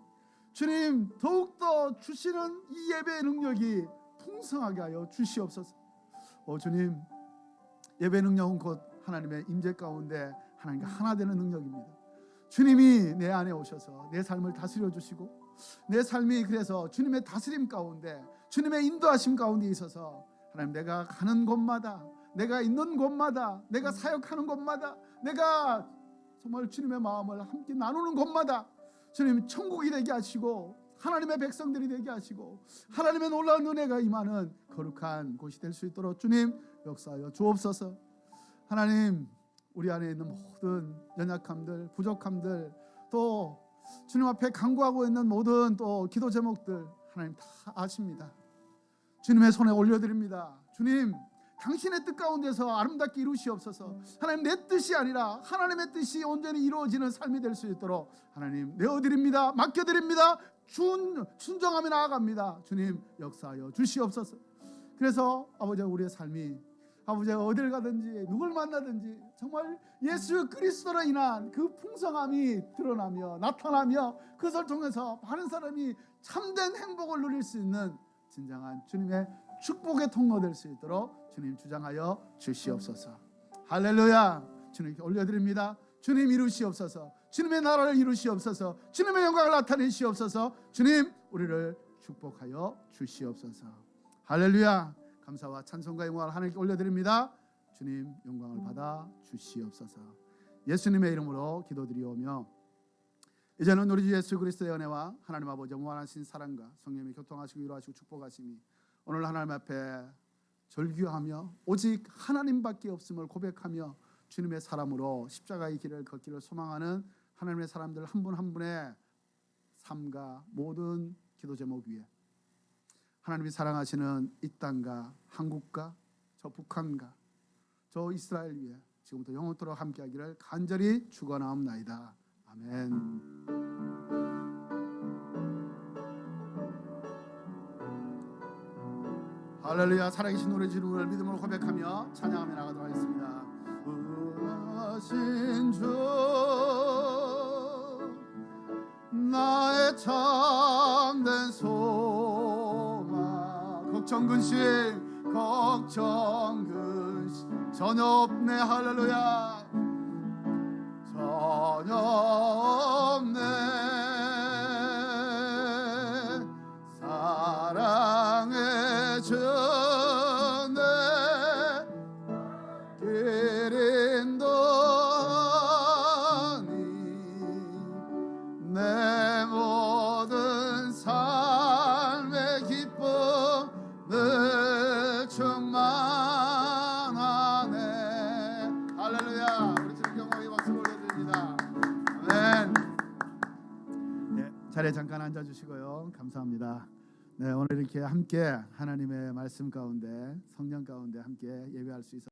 주님 더욱더 주시는 이 예배의 능력이 풍성하게 하여 주시옵소서. 주님, 예배 능력은 곧 하나님의 임재 가운데 하나님과 하나 되는 능력입니다. 주님이 내 안에 오셔서 내 삶을 다스려 주시고, 내 삶이 그래서 주님의 다스림 가운데 주님의 인도하심 가운데 있어서 하나님, 내가 가는 곳마다, 내가 있는 곳마다, 내가 사역하는 곳마다, 내가 정말 주님의 마음을 함께 나누는 곳마다 주님 천국이 되게 하시고 하나님의 백성들이 되게 하시고 하나님의 놀라운 은혜가 임하는 거룩한 곳이 될 수 있도록 주님 역사하여 주옵소서. 하나님, 우리 안에 있는 모든 연약함들, 부족함들, 또 주님 앞에 간구하고 있는 모든 또 기도 제목들 하나님 다 아십니다. 주님의 손에 올려드립니다. 주님, 당신의 뜻 가운데서 아름답게 이루시옵소서. 하나님, 내 뜻이 아니라 하나님의 뜻이 온전히 이루어지는 삶이 될 수 있도록 하나님 내어드립니다. 맡겨드립니다. 순종하며 나아갑니다. 주님, 역사하여 주시옵소서. 그래서 아버지, 우리의 삶이 아버지 어딜 가든지 누굴 만나든지 정말 예수 그리스도로 인한 그 풍성함이 드러나며 나타나며 그것을 통해서 많은 사람이 참된 행복을 누릴 수 있는 진정한 주님의 축복의 통로 될 수 있도록 주님 주장하여 주시옵소서. 할렐루야. 주님께 올려드립니다. 주님 이루시옵소서. 주님의 나라를 이루시옵소서. 주님의 영광을 나타내시옵소서. 주님, 우리를 축복하여 주시옵소서. 할렐루야. 감사와 찬송과 영광을 하나님께 올려드립니다. 주님, 영광을 받아 주시옵소서. 예수님의 이름으로 기도드리오며 이제는 우리 주 예수 그리스도의 은혜와 하나님 아버지 무한하신 사랑과 성령님이 교통하시고 위로하시고 축복하심이 오늘 하나님 앞에 절규하며 오직 하나님밖에 없음을 고백하며 주님의 사람으로 십자가의 길을 걷기를 소망하는 하나님의 사람들 한 분 한 분의 삶과 모든 기도 제목 위에 하나님이 사랑하시는 이 땅과 한국과 저 북한과 저 이스라엘 위에 지금부터 영원토록 함께하기를 간절히 축원하옵나이다. 아멘. 할렐루야. 살아계신 우리 주님을 믿음으로 고백하며 찬양하며 나가도록 하겠습니다. 의하신 주 나의 참된 소망 걱정 근심 전혀 없네. 할렐루야. 전혀 없네. 사랑의 전에 길 인도하니 내 모든 삶의 기쁨 늘 충만하네. 할렐루야. 우리 주님 경험에 박수를 올려드립니다. 아멘. 네, 자리에 잠깐 앉아주시고요. 감사합니다. 네, 오늘 이렇게 함께 하나님의 말씀 가운데 성령 가운데 함께 예배할 수 있어서